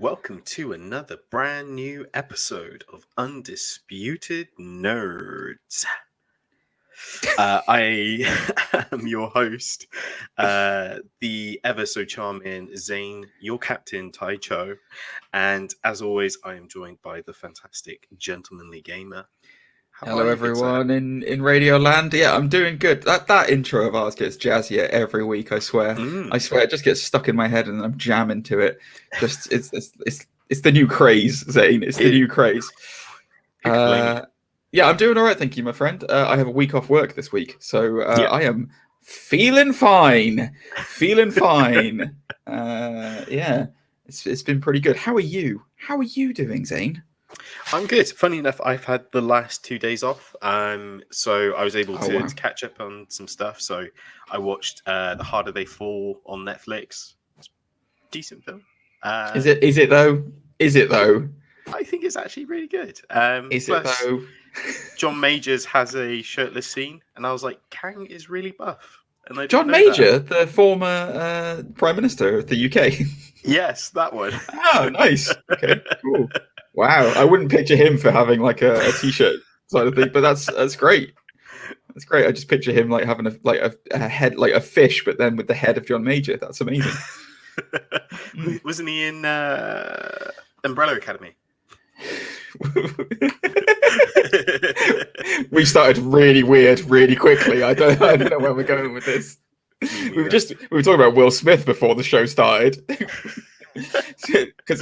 welcome to another brand new episode of Undisputed Nerds. I am your host, the ever so charming Zane, your captain Tai Cho, and as always, I am joined by the fantastic gentlemanly gamer. Hello everyone in Radio Land. Yeah, I'm doing good. That intro of ours gets jazzier every week. I swear. I swear, it just gets stuck in my head and I'm jamming to it. Just it's the new craze, Zane. It's the new craze. Yeah, I'm doing all right, thank you, my friend. I have a week off work this week, so I am feeling fine. Yeah, it's been pretty good. How are you? How are you doing, Zane? I'm good. Funny enough, I've had the last 2 days off, so I was able to catch up on some stuff. So I watched The Harder They Fall on Netflix. It's a decent film. Is it though? I think it's actually really good. Is it though? John Majors has a shirtless scene, and I was like, Kang is really buff. And John Major, the former Prime Minister of the UK. Yes, that one. Oh, nice. Okay, cool. Wow, I wouldn't picture him for having like a t-shirt side of thing, but that's great. That's great. I just picture him like having a head, like a fish, but then with the head of John Major. That's amazing. Wasn't he in Umbrella Academy? We started really weird, really quickly. I don't know where we're going with this. We were talking about Will Smith before the show started. Because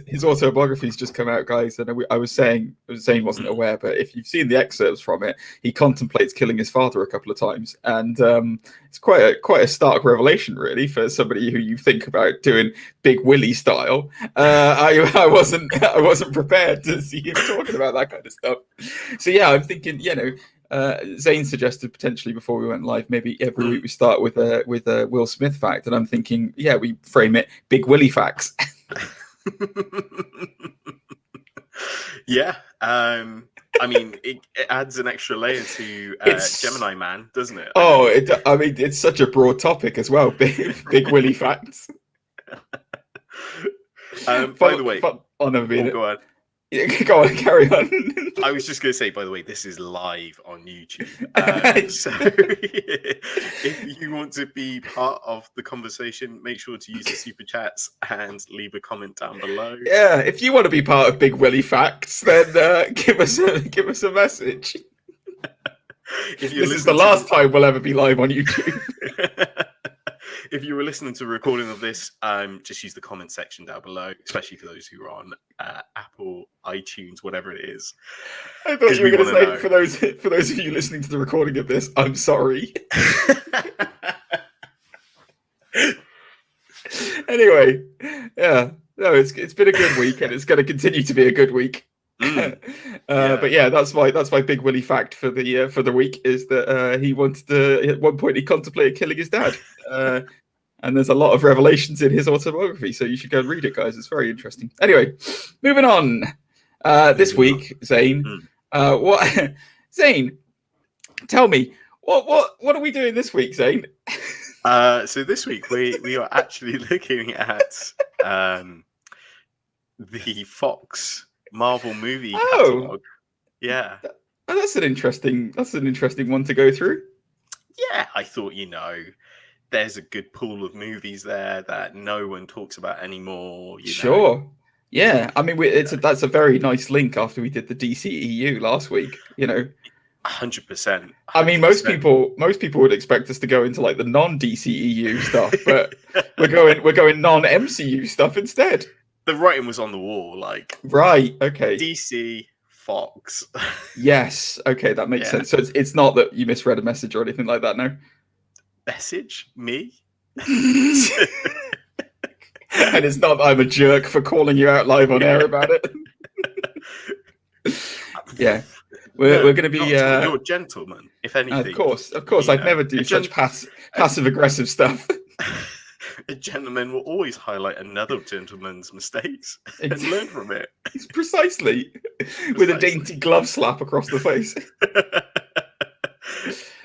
his autobiography's just come out, guys, and I was saying wasn't aware, but if you've seen the excerpts from it, he contemplates killing his father a couple of times, and it's quite a stark revelation, really, for somebody who you think about doing Big Willie style. I wasn't prepared to see him talking about that kind of stuff. So yeah, I'm thinking, Zane suggested potentially before we went live, maybe every week we start with a Will Smith fact, and I'm thinking, yeah, we frame it Big Willie facts. Yeah, I mean, it adds an extra layer to Gemini Man, doesn't it? It's such a broad topic as well. Big Willie facts. By the way, go on. Go on, carry on. I was just going to say, by the way, this is live on YouTube. So if you want to be part of the conversation, make sure to use the super chats and leave a comment down below. Yeah, if you want to be part of Big Willie Facts, then give us a message. This is the last time we'll ever be live on YouTube. If you were listening to a recording of this, just use the comment section down below, especially for those who are on Apple, iTunes, whatever it is. I thought you were going to say, for those of you listening to the recording of this, I'm sorry. Anyway, yeah, no, it's been a good week, and it's going to continue to be a good week. But yeah, that's my Big Willie fact for the week is that he wanted to, at one point he contemplated killing his dad, and there's a lot of revelations in his autobiography, so you should go and read it, guys. It's very interesting. Anyway, moving on. This week, Zane, Zane, tell me what are we doing this week, Zane? So this week we are actually looking at the Fox Marvel movie catalog. Yeah, that's an interesting one to go through. Yeah, I thought, there's a good pool of movies there that no one talks about anymore. Sure. Yeah, I mean, that's a very nice link after we did the DCEU last week. 100%. I mean, most people would expect us to go into like the non-DCEU stuff, but we're going non-MCU stuff instead. The writing was on the wall, like right. Okay. DC, Fox. Yes. Okay, that makes sense. So it's not that you misread a message or anything like that, no. Message me. And it's not that I'm a jerk for calling you out live on air about it. Yeah. We're going to be. You're a gentleman, if anything. Of course. I'd never do such passive aggressive stuff. A gentleman will always highlight another gentleman's mistakes and learn from it. Precisely. With a dainty glove slap across the face.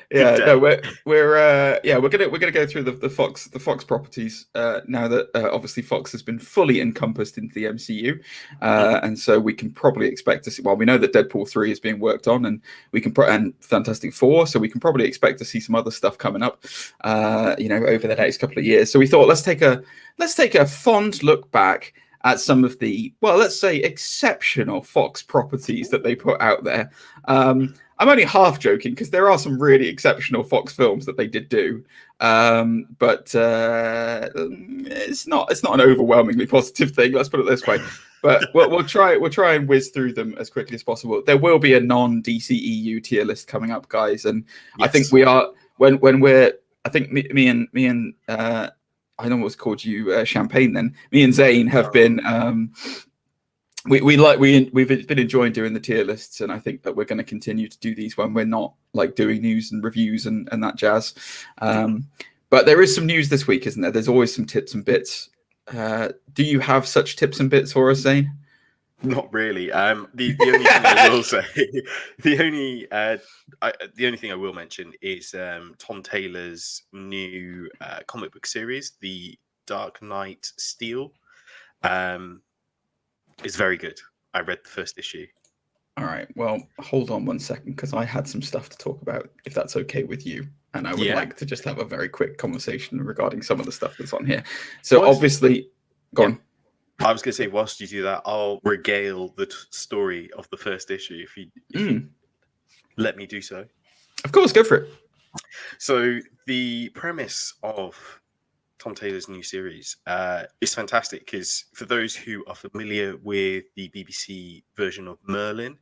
Yeah, day. no, we're gonna go through the Fox properties now that obviously Fox has been fully encompassed into the MCU, and so we can probably expect to see. Well, we know that Deadpool 3 is being worked on, and we can and Fantastic Four, so we can probably expect to see some other stuff coming up, over the next couple of years. So we thought let's take a fond look back at some of the, well, let's say exceptional Fox properties that they put out there. I'm only half joking because there are some really exceptional Fox films that they did do, but it's not an overwhelmingly positive thing. Let's put it this way. But we'll try and whiz through them as quickly as possible. There will be a non-DCEU tier list coming up, guys, and yes. I think we are when we're. I think me and I almost called you Champagne. Then me and Zane have been. We've been enjoying doing the tier lists, and I think that we're going to continue to do these when we're not like doing news and reviews and that jazz. But there is some news this week, isn't there? There's always some tips and bits. Do you have such tips and bits for us, Zane? Not really. The only thing I will say, the only thing I will mention is Tom Taylor's new comic book series, The Dark Knight Steel. It's very good. I read the first issue. All right. Well, hold on one second, because I had some stuff to talk about, if that's okay with you. And I would like to just have a very quick conversation regarding some of the stuff that's on here. So obviously, go on. I was going to say, whilst you do that, I'll regale the story of the first issue if you let me do so. Of course, go for it. So the premise of Tom Taylor's new series is fantastic because for those who are familiar with the BBC version of Merlin,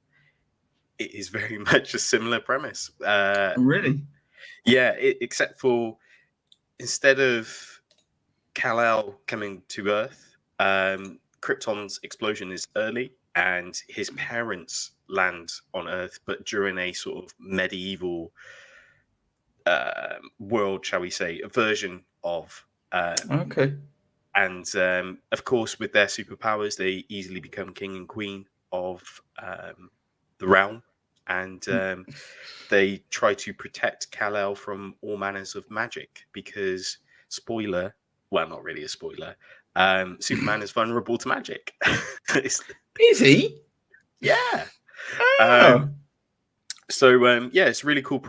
it is very much a similar premise. Really? Yeah, except for instead of Kal-El coming to Earth, Krypton's explosion is early and his parents land on Earth, but during a sort of medieval world, shall we say, a version of okay. And of course, with their superpowers, they easily become king and queen of the realm, and they try to protect Kal-El from all manners of magic because, spoiler, well, not really a spoiler, Superman is vulnerable to magic. Is he? Yeah. Oh. It's a really cool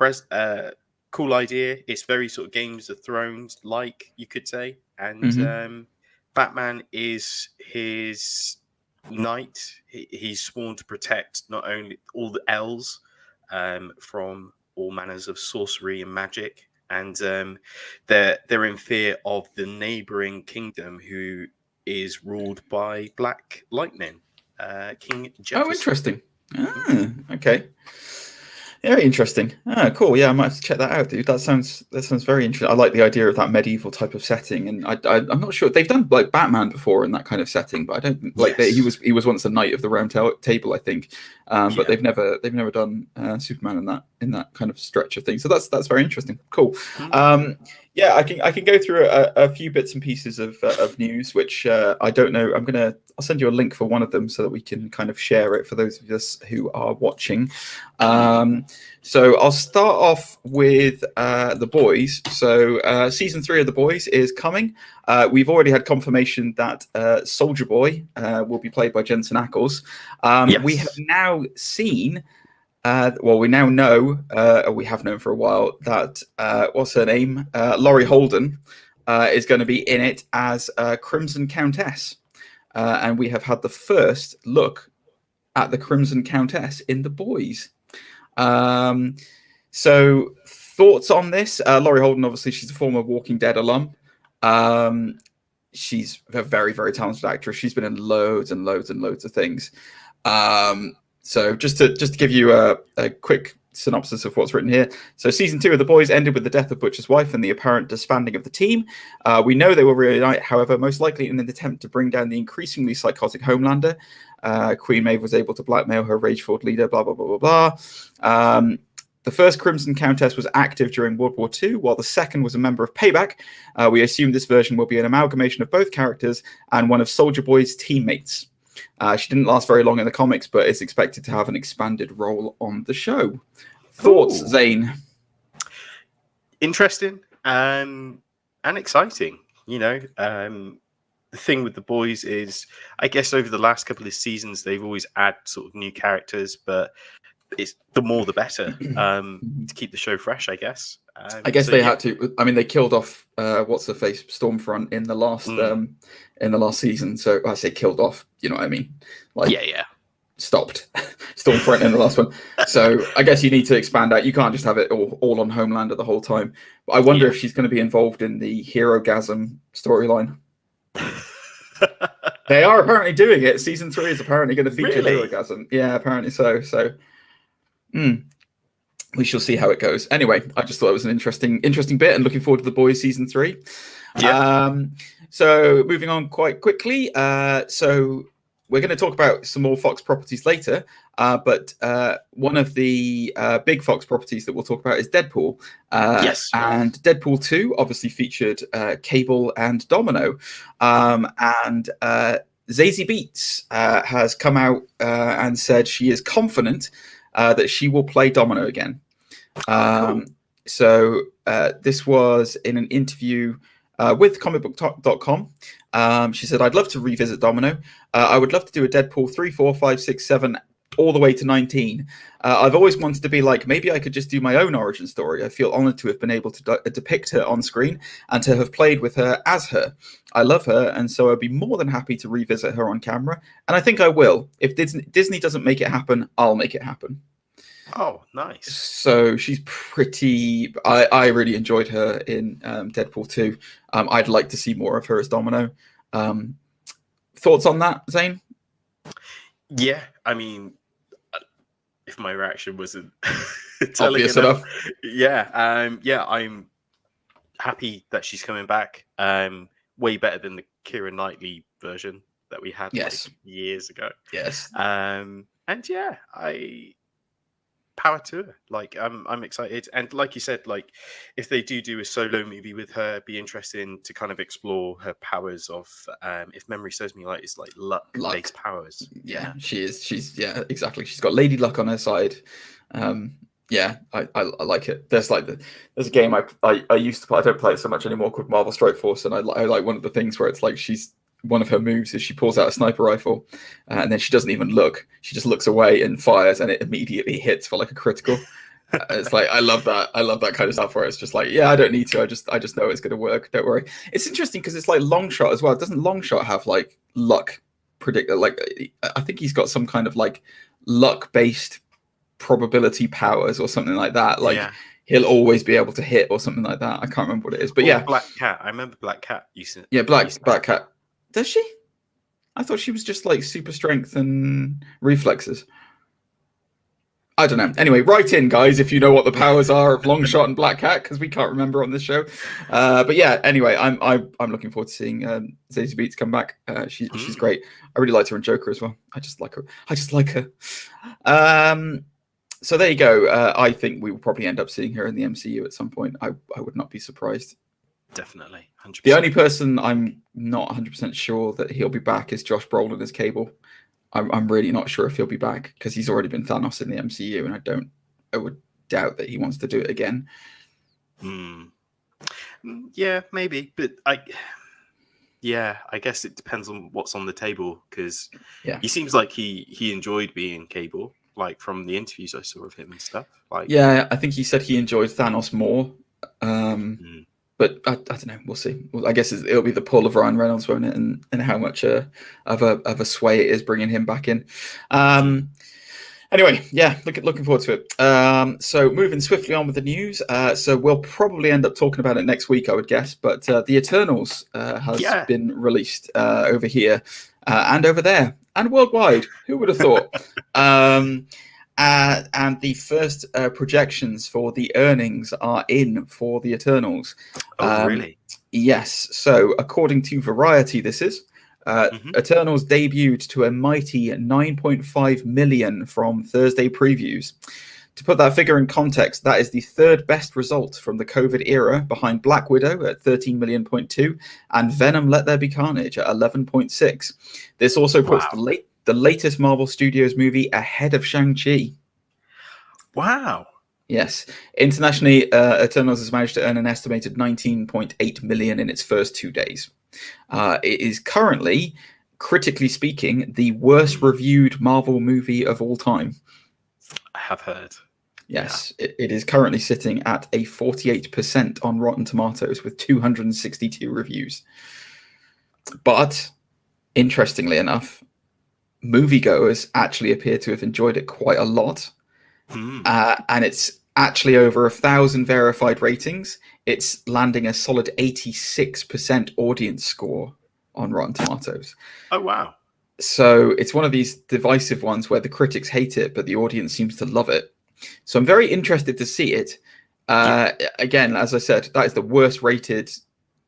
cool idea. It's very sort of Games of Thrones like, you could say, and Batman is his knight. He's sworn to protect not only all the elves from all manners of sorcery and magic, and they're in fear of the neighboring kingdom, who is ruled by Black Lightning, King Jefferson. Oh, interesting. Okay. Very interesting. Cool. Yeah, I might have to check that out, dude. That sounds very interesting. I like the idea of that medieval type of setting, and I'm not sure they've done like Batman before in that kind of setting, but I don't like he was once a knight of the Round Table, I think. But they've never done Superman in that kind of stretch of things. So that's very interesting. Cool. Yeah, I can go through a few bits and pieces of news, which I don't know. I'll send you a link for one of them so that we can kind of share it for those of us who are watching. So I'll start off with The Boys. So season 3 of The Boys is coming. We've already had confirmation that Soldier Boy will be played by Jensen Ackles. Yes. We have now seen, we now know, we have known for a while, that, what's her name? Laurie Holden is going to be in it as Crimson Countess. And we have had the first look at the Crimson Countess in The Boys. So thoughts on this? Laurie Holden, obviously, she's a former Walking Dead alum. She's a very, very talented actress. She's been in loads and loads and loads of things. So just to give you a quick synopsis of what's written here. So season 2 of The Boys ended with the death of Butcher's wife and the apparent disbanding of the team. We know they will reunite, however, most likely in an attempt to bring down the increasingly psychotic Homelander. Queen Maeve was able to blackmail her rage-filled leader, blah, blah, blah, blah, blah. The first Crimson Countess was active during World War II, while the second was a member of Payback. We assume this version will be an amalgamation of both characters and one of Soldier Boy's teammates. She didn't last very long in the comics, but is expected to have an expanded role on the show. Thoughts, Zane? interesting and exciting. The thing with the boys is, I guess over the last couple of seasons, they've always added sort of new characters, but it's the more the better to keep the show fresh, I guess. I guess they had to. I mean, they killed off what's her face Stormfront in the last season. So I say killed off. You know what I mean? Like stopped Stormfront in the last one. So I guess you need to expand out. You can't just have it all on Homelander the whole time. But I wonder if she's going to be involved in the Hero-gasm storyline. They are apparently doing it. Season 3 is apparently going to feature Hero-gasm. Yeah, apparently so. So we shall see how it goes. Anyway, I just thought it was an interesting bit, and looking forward to The Boys season 3. Yeah. So moving on quite quickly. So we're going to talk about some more Fox properties later, but one of the big Fox properties that we'll talk about is Deadpool. Yes. And Deadpool 2 obviously featured Cable and Domino. And Zazie Beetz has come out and said she is confident that she will play Domino again. Cool. So this was in an interview with comicbook.com. She said, I'd love to revisit Domino. I would love to do a Deadpool 3, 4, 5, 6, 7, all the way to 19. I've always wanted to be like, maybe I could just do my own origin story. I feel honored to have been able to depict her on screen and to have played with her as her. I love her, and so I'd be more than happy to revisit her on camera. And I think I will. If Disney doesn't make it happen, I'll make it happen. Oh, nice. So she's pretty... I really enjoyed her in Deadpool 2. I'd like to see more of her as Domino. Thoughts on that, Zane? Yeah, I mean, if my reaction wasn't obvious enough. Yeah, I'm happy that she's coming back. Way better than the Keira Knightley version that we had years ago. Yes. And yeah, power to her. Like, I'm excited, and like you said, like if they do a solo movie with her, be interesting to kind of explore her powers of, if memory serves me right, it's like luck-based powers. Yeah, she is. She's exactly. She's got Lady Luck on her side. Yeah, I like it. There's a game I used to play. I don't play it so much anymore, called Marvel Strike Force, and I like one of the things where it's like one of her moves is she pulls out a sniper rifle and then she doesn't even look. She just looks away and fires, and it immediately hits for like a critical. It's like, I love that. I love that kind of stuff where it's just like, yeah, I don't need to. I just know it's going to work. Don't worry. It's interesting because it's like Longshot as well. Doesn't Longshot have like luck predictor? Like, I think he's got some kind of like luck-based probability powers or something like that. Like he'll always be able to hit or something like that. I can't remember what it is, but Black Cat. I remember Black Cat used to. Yeah, Black Cat. Does she? I thought she was just like super strength and reflexes. I don't know. Anyway, write in, guys, if you know what the powers are of Longshot and Black Cat, because we can't remember on this show. But yeah, anyway, I'm looking forward to seeing Zazie Beetz come back. She's great. I really liked her in Joker as well. I just like her. So there you go. I think we will probably end up seeing her in the MCU at some point. I would not be surprised. Definitely, 100%. The only person I'm not 100% sure that he'll be back is Josh Brolin as Cable. I'm really not sure if he'll be back because he's already been Thanos in the MCU, and I would doubt that he wants to do it again. Yeah, maybe, but I guess it depends on what's on the table, because he seems like he enjoyed being Cable, like from the interviews I saw of him and stuff. Like, yeah, I think he said he enjoyed Thanos more. But I don't know. We'll see. I guess it'll be the pull of Ryan Reynolds, won't it? And how much of a sway it is bringing him back in. Anyway, yeah, looking forward to it. So moving swiftly on with the news. So we'll probably end up talking about it next week, I would guess. But the Eternals has been released over here and over there and worldwide. Who would have thought? And the first projections for the earnings are in for the Eternals. Oh, really? Yes. So according to Variety, this is Eternals debuted to a mighty 9.5 million from Thursday previews. To put that figure in context, that is the third best result from the COVID era, behind Black Widow at 13.2 million and Venom Let There Be Carnage at 11.6. This also puts the latest Marvel Studios movie ahead of Shang-Chi. Wow. Yes. Internationally, Eternals has managed to earn an estimated 19.8 million in its first 2 days. It is currently, critically speaking, the worst reviewed Marvel movie of all time. I have heard. Yes, it is currently sitting at a 48% on Rotten Tomatoes with 262 reviews. But, interestingly enough, moviegoers actually appear to have enjoyed it quite a lot. And it's actually over 1,000 verified ratings. It's landing a solid 86% audience score on Rotten Tomatoes. Oh, wow. So it's one of these divisive ones where the critics hate it, but the audience seems to love it. So I'm very interested to see it. Again, as I said, that is the worst rated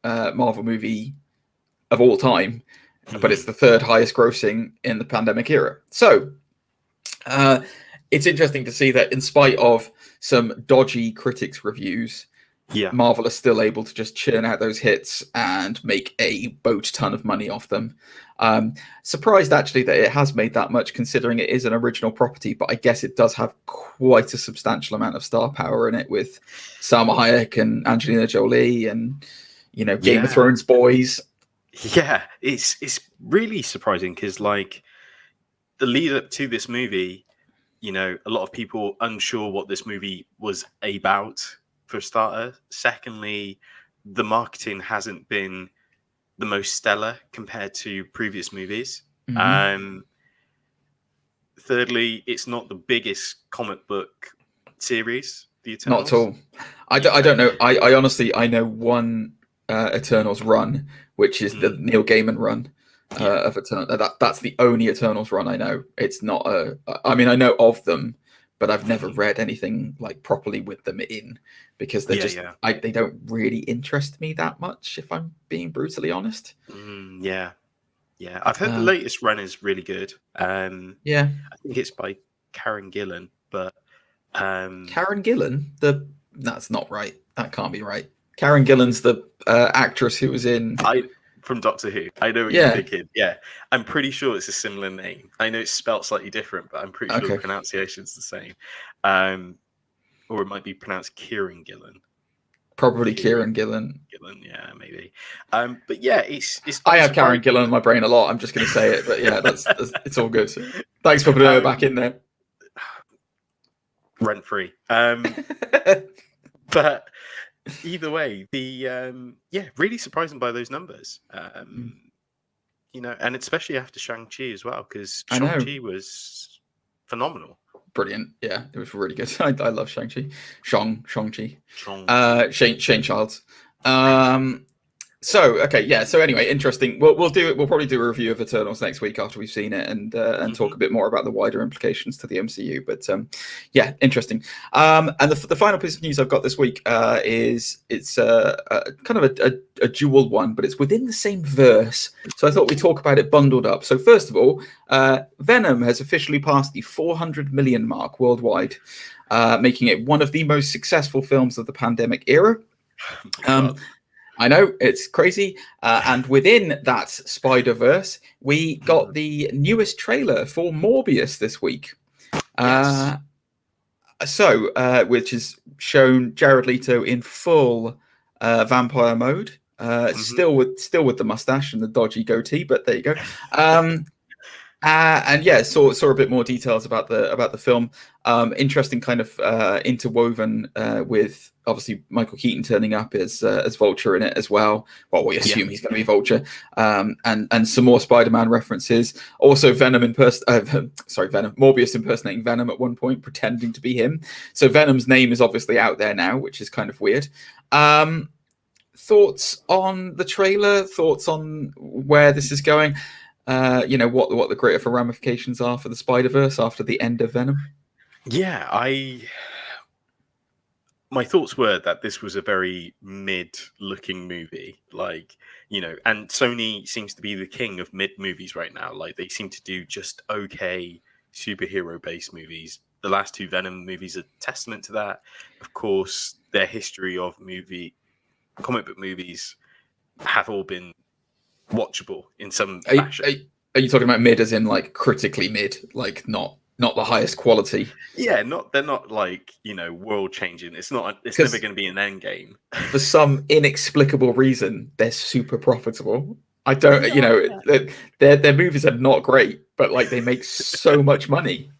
Marvel movie of all time, but it's the third highest grossing in the pandemic era. So it's interesting to see that in spite of some dodgy critics' reviews, Marvel is still able to just churn out those hits and make a boat ton of money off them. Surprised actually that it has made that much, considering it is an original property, but I guess it does have quite a substantial amount of star power in it, with Salma Hayek and Angelina Jolie and, you know, Game of Thrones boys. Yeah, it's really surprising because, like, the lead up to this movie, you know, a lot of people unsure what this movie was about, for a starter. Secondly, the marketing hasn't been the most stellar compared to previous movies. Thirdly, it's not the biggest comic book series, the Eternals. Not at all. I don't know. I honestly, I know one Eternals run, which is the Neil Gaiman run of Eternals. That's the only Eternals run I know. It's not I mean, I know of them, but I've never read anything like properly with them in, because they're they don't really interest me that much, if I'm being brutally honest. I've heard the latest run is really good. I think it's by Karen Gillan, but Karen Gillan, that's not right. That can't be right. Karen Gillan's the actress who was in from Doctor Who. I know what you're thinking. Yeah, I'm pretty sure it's a similar name. I know it's spelled slightly different, but I'm pretty sure the pronunciation's the same. Or it might be pronounced Kieran Gillan. Probably Kieran Gillan. Yeah, maybe. But yeah, it's I have Karen Gillan in my brain a lot. I'm just going to say it, but yeah, that's it's all good. Thanks for putting her back in there. Rent free. But either way, the really surprising by those numbers. You know, and especially after Shang-Chi as well, because Shang-Chi was phenomenal. Brilliant. Yeah, it was really good. I love Shang-Chi. Shang-Chi. Shane Childs. So anyway, interesting. We'll probably do a review of Eternals next week after we've seen it, and talk a bit more about the wider implications to the MCU. But interesting. And the final piece of news I've got this week is it's kind of a dual one, but it's within the same verse. So I thought we'd talk about it bundled up. So first of all, Venom has officially passed the 400 million mark worldwide, making it one of the most successful films of the pandemic era. I know, it's crazy. And within that Spider-Verse, we got the newest trailer for Morbius this week. Which has shown Jared Leto in full vampire mode, still with the mustache and the dodgy goatee, but there you go. Saw a bit more details about the film. Interesting kind of interwoven with obviously Michael Keaton turning up as Vulture in it as well. Well, we assume he's going to be Vulture, and some more Spider-Man references. Also, Morbius impersonating Venom at one point, pretending to be him. So Venom's name is obviously out there now, which is kind of weird. Thoughts on the trailer? Thoughts on where this is going? What the greater ramifications are for the Spider-Verse after the end of Venom? My thoughts were that this was a very mid-looking movie, and Sony seems to be the king of mid movies right now. Like, they seem to do just okay superhero-based movies. The last two Venom movies are testament to that. Of course, their history of comic book movies have all been watchable in some fashion. Are you talking about mid as in like critically mid, like not not the highest quality. Yeah, they're not like, world changing. It's never going to be an end game. For some inexplicable reason, they're super profitable. I don't, their movies are not great, but like they make so much money.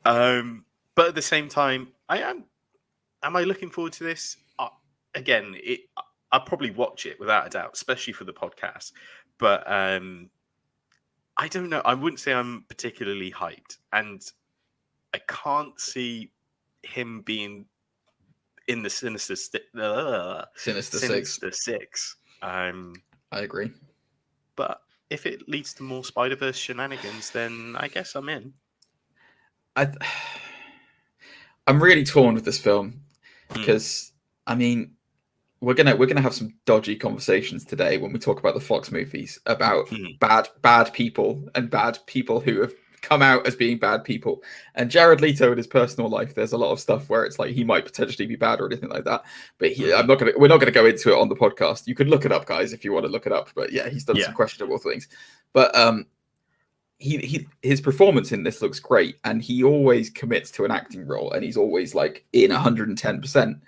But at the same time, am I looking forward to this? Again, I'll probably watch it without a doubt, especially for the podcast. But I don't know. I wouldn't say I'm particularly hyped, and I can't see him being in the Sinister Six. I agree. But if it leads to more Spider-Verse shenanigans, then I guess I'm in. I'm really torn with this film because I mean we're gonna have some dodgy conversations today when we talk about the Fox movies about bad people and bad people who have come out as being bad people. And Jared Leto in his personal life, there's a lot of stuff where it's like he might potentially be bad or anything like that. But we're not gonna go into it on the podcast. You can look it up, guys, if you want to look it up. But yeah, he's done some questionable things. But his performance in this looks great, and he always commits to an acting role, and he's always like in 110%.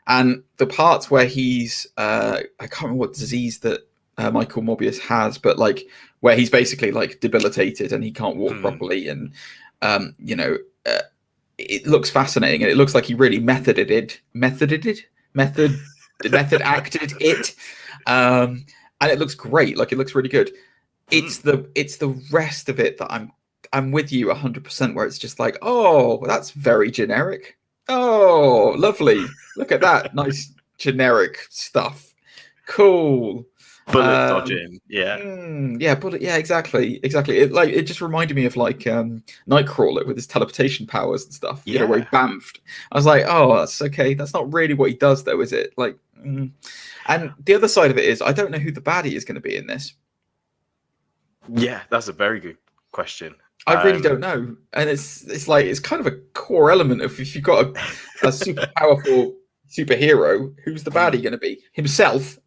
And the parts where he's I can't remember what disease that Michael Morbius has, but like where he's basically like debilitated and he can't walk properly, and it looks fascinating, and it looks like he really method acted it, and it looks great. Like it looks really good. It's the rest of it that I'm with you 100%, where it's just like, oh, that's very generic. Oh, lovely. Look at that. Nice generic stuff. Cool. Bullet dodging. Yeah. Exactly. It just reminded me of like Nightcrawler with his teleportation powers and stuff. Where he bamfed. I was like, oh, that's okay. That's not really what he does though, is it? Like, And the other side of it is I don't know who the baddie is going to be in this. Yeah, that's a very good question. I really don't know, and it's like it's kind of a core element of if you've got a super powerful superhero, who's the baddie going to be? Himself.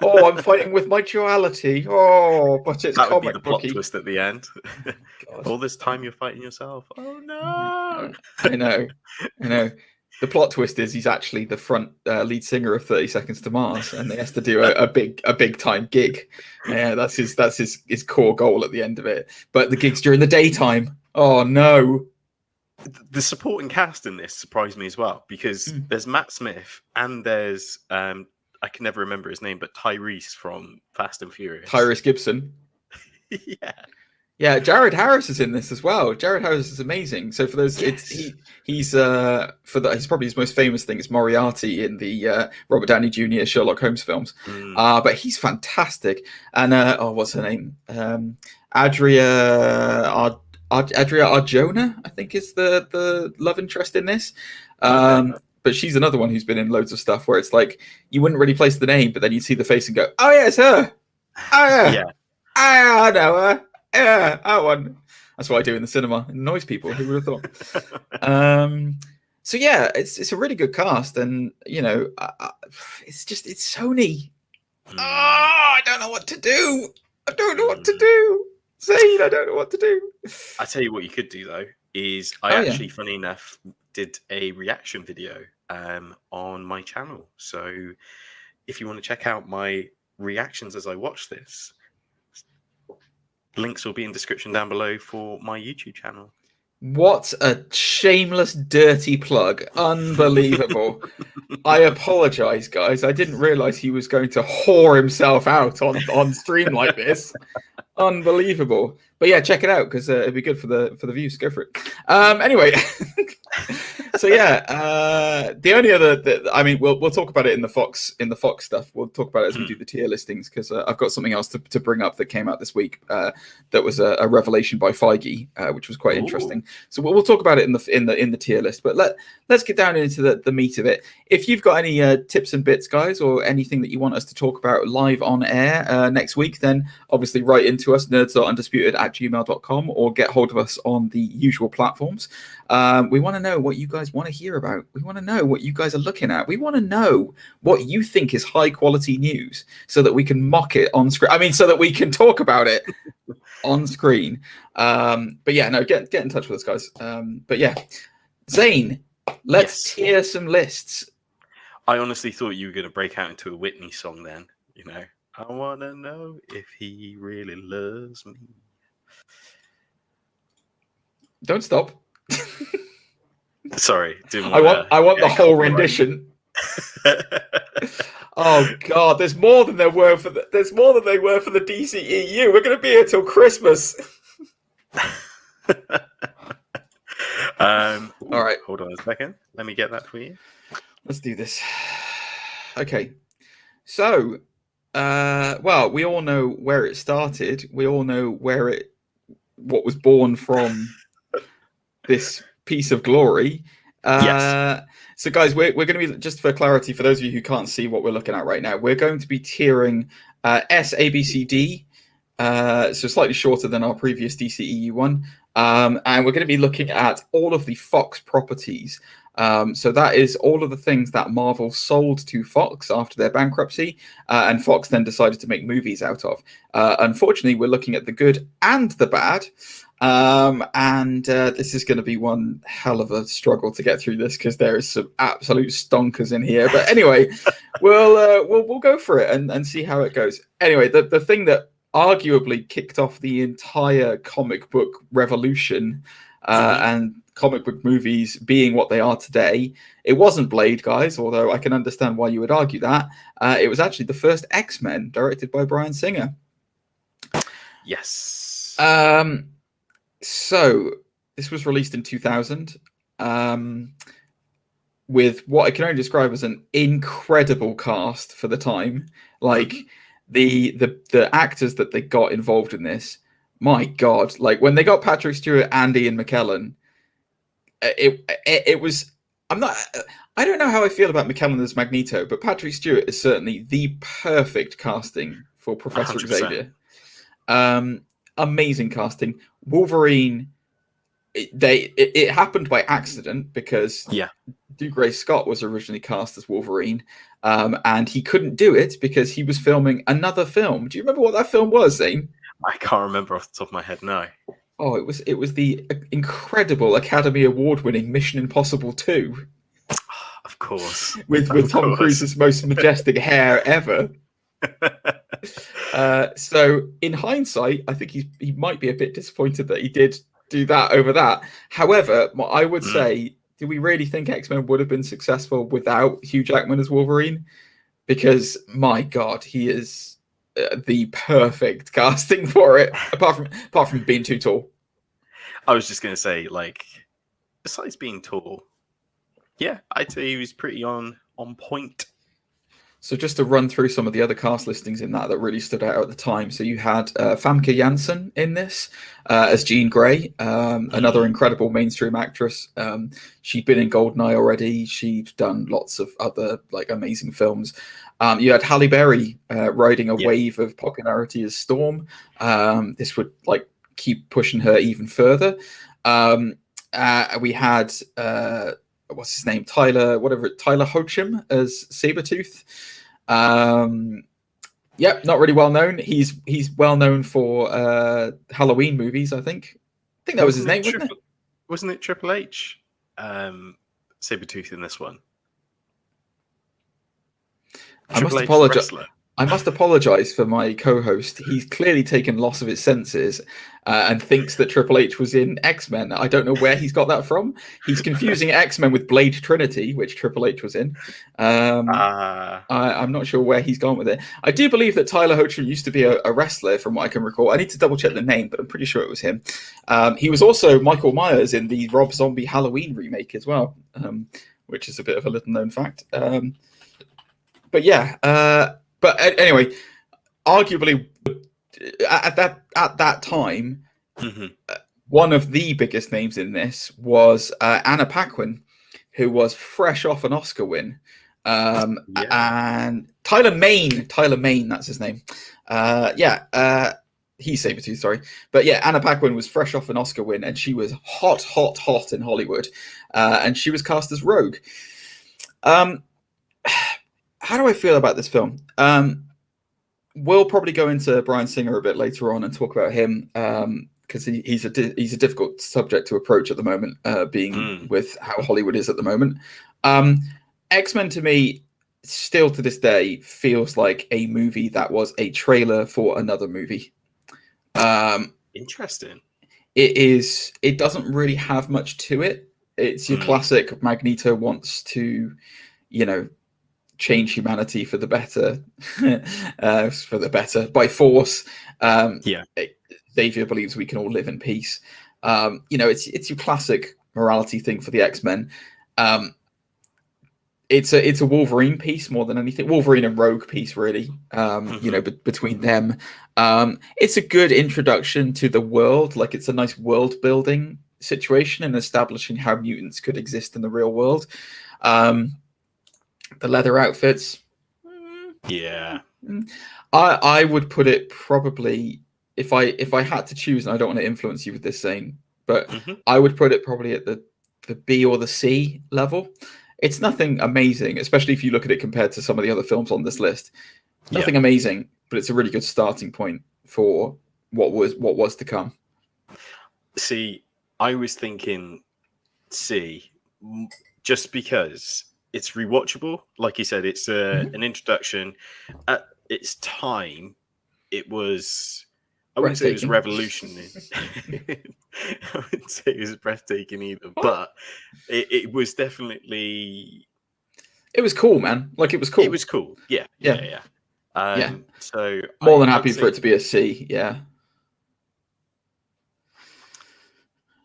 Oh, I'm fighting with my duality. Oh, but it's that comic would be the plot booky. twist at the end. All this time you're fighting yourself. Oh no! I know. The plot twist is he's actually the front lead singer of 30 Seconds to Mars, and he has to do a big time gig. Yeah, that's his core goal at the end of it. But the gig's during the daytime. Oh no! The supporting cast in this surprised me as well, because there's Matt Smith and there's I can never remember his name, but Tyrese from Fast and Furious. Tyrese Gibson. Yeah. Yeah, Jared Harris is in this as well. Jared Harris is amazing. So for those, he's probably his most famous thing is Moriarty in the Robert Downey Jr. Sherlock Holmes films. But he's fantastic. And what's her name? Adria Arjona, I think is the love interest in this. But she's another one who's been in loads of stuff where it's like you wouldn't really place the name, but then you'd see the face and go, "Oh yeah, it's her. Oh yeah, I know her." Yeah, that one. That's what I do in the cinema. Annoys people. Who would have thought? So yeah, it's a really good cast, and it's Sony. Oh, I don't know what to do. Zane, I don't know what to do. I tell you what you could do though is I funny enough, did a reaction video on my channel. So if you want to check out my reactions as I watch this, links will be in description down below for my YouTube channel. What a shameless, dirty plug. Unbelievable. I apologize, guys. I didn't realize he was going to whore himself out on stream like this. Unbelievable. But yeah, check it out because it'd be good for the views. Go for it. Anyway. So yeah, the only other we'll talk about it in the Fox stuff. We'll talk about it as we do the tier listings because I've got something else to bring up that came out this week that was a revelation by Feige, which was quite interesting. So we'll talk about it in the tier list. But let's get down into the meat of it. If you've got any tips and bits, guys, or anything that you want us to talk about live on air next week, then obviously write into us nerds.undisputed@gmail.com or get hold of us on the usual platforms. We want to know what you guys guys want to hear about. We want to know what you guys are looking at. We want to know what you think is high quality news so that we can mock it on screen. I mean, so that we can talk about it on screen. But yeah, no, get in touch with us, guys. But yeah, Zane, let's tier some lists. I honestly thought you were going to break out into a Whitney song then. You know, I want to know if he really loves me. Don't stop. Sorry, didn't I want the whole rendition. Oh God, there's more than they were for the DCEU. We're going to be here till Christmas. All right, hold on a second. Let me get that for you. Let's do this. Okay, so, well, we all know where it started. We all know what was born from this piece of glory. Yes. So, guys, we're going to be, just for clarity, for those of you who can't see what we're looking at right now, we're going to be tiering S, A, B, C, D. So slightly shorter than our previous DCEU one. And we're going to be looking at all of the Fox properties. So that is all of the things that Marvel sold to Fox after their bankruptcy, and Fox then decided to make movies out of. Unfortunately, we're looking at the good and the bad. And this is going to be one hell of a struggle to get through this because there is some absolute stonkers in here. But anyway, we'll go for it and see how it goes. Anyway, the thing that arguably kicked off the entire comic book revolution and comic book movies being what they are today, it wasn't Blade, guys, although I can understand why you would argue that. It was actually the first X-Men, directed by Bryan Singer. Yes. So this was released in 2000 with what I can only describe as an incredible cast for the time. Like the actors that they got involved in this, my God, like when they got Patrick Stewart and Ian McKellen, it was, I don't know how I feel about McKellen as Magneto, but Patrick Stewart is certainly the perfect casting for Professor 100%. Xavier. Amazing casting. Wolverine, it happened by accident because Dougray Scott was originally cast as Wolverine, and he couldn't do it because he was filming another film. Do you remember what that film was, Zane? I can't remember off the top of my head, no. Oh, it was the incredible Academy Award-winning Mission Impossible 2. Of course. With Tom Cruise's most majestic hair ever. So in hindsight, I think he might be a bit disappointed that he did do that over that. However, I would say, do we really think X-Men would have been successful without Hugh Jackman as Wolverine? Because my God, he is the perfect casting for it. apart from being too tall. I was just going to say, like, besides being tall, yeah, I'd say he was pretty on point. So just to run through some of the other cast listings in that really stood out at the time. So you had Famke Janssen in this as Jean Grey, another incredible mainstream actress. She'd been in Goldeneye already. She'd done lots of other like amazing films. You had Halle Berry riding a wave of popularity as Storm. This would like keep pushing her even further. We had what's his name? Tyler Hoechlin as Sabretooth. Yep, not really well known. He's well known for Halloween movies, I think. I think that was his name, wasn't it? Wasn't it Triple H? Sabretooth in this one. I must apologize for my co-host. He's clearly taken loss of his senses and thinks that Triple H was in X-Men. I don't know where he's got that from. He's confusing X-Men with Blade Trinity, which Triple H was in. I'm not sure where he's gone with it. I do believe that Tyler Hoechlin used to be a wrestler, from what I can recall. I need to double check the name, but I'm pretty sure it was him. He was also Michael Myers in the Rob Zombie Halloween remake as well, which is a bit of a little known fact. But yeah, but anyway, arguably at that time, one of the biggest names in this was Anna Paquin, who was fresh off an Oscar win, and Tyler Mane, that's his name. he's Sabretooth, sorry. But yeah, Anna Paquin was fresh off an Oscar win, and she was hot in Hollywood, and she was cast as Rogue. How do I feel about this film? We'll probably go into Bryan Singer a bit later on and talk about him, because he's a difficult subject to approach at the moment, being with how Hollywood is at the moment. X-Men to me, still to this day, feels like a movie that was a trailer for another movie. Interesting. It doesn't really have much to it. It's your classic Magneto wants to, change humanity for the better, by force. Xavier believes we can all live in peace. It's your classic morality thing for the X-Men. It's a Wolverine piece more than anything. Wolverine and Rogue piece, really. Between them, it's a good introduction to the world. Like, it's a nice world building situation and establishing how mutants could exist in the real world. The leather outfits. Yeah. I would put it probably, if I had to choose, and I don't want to influence you with this, Zane, but I would put it probably at the B or the C level. It's nothing amazing, especially if you look at it compared to some of the other films on this list. Nothing amazing, but it's a really good starting point for what was to come. See, I was thinking C, just because it's rewatchable. Like you said, it's an introduction. At its time, it was... I wouldn't say it was revolutionary. I wouldn't say it was breathtaking either, but it was definitely... It was cool, man. Like, it was cool. It was cool. Yeah. So more than happy for it to be a C. Yeah.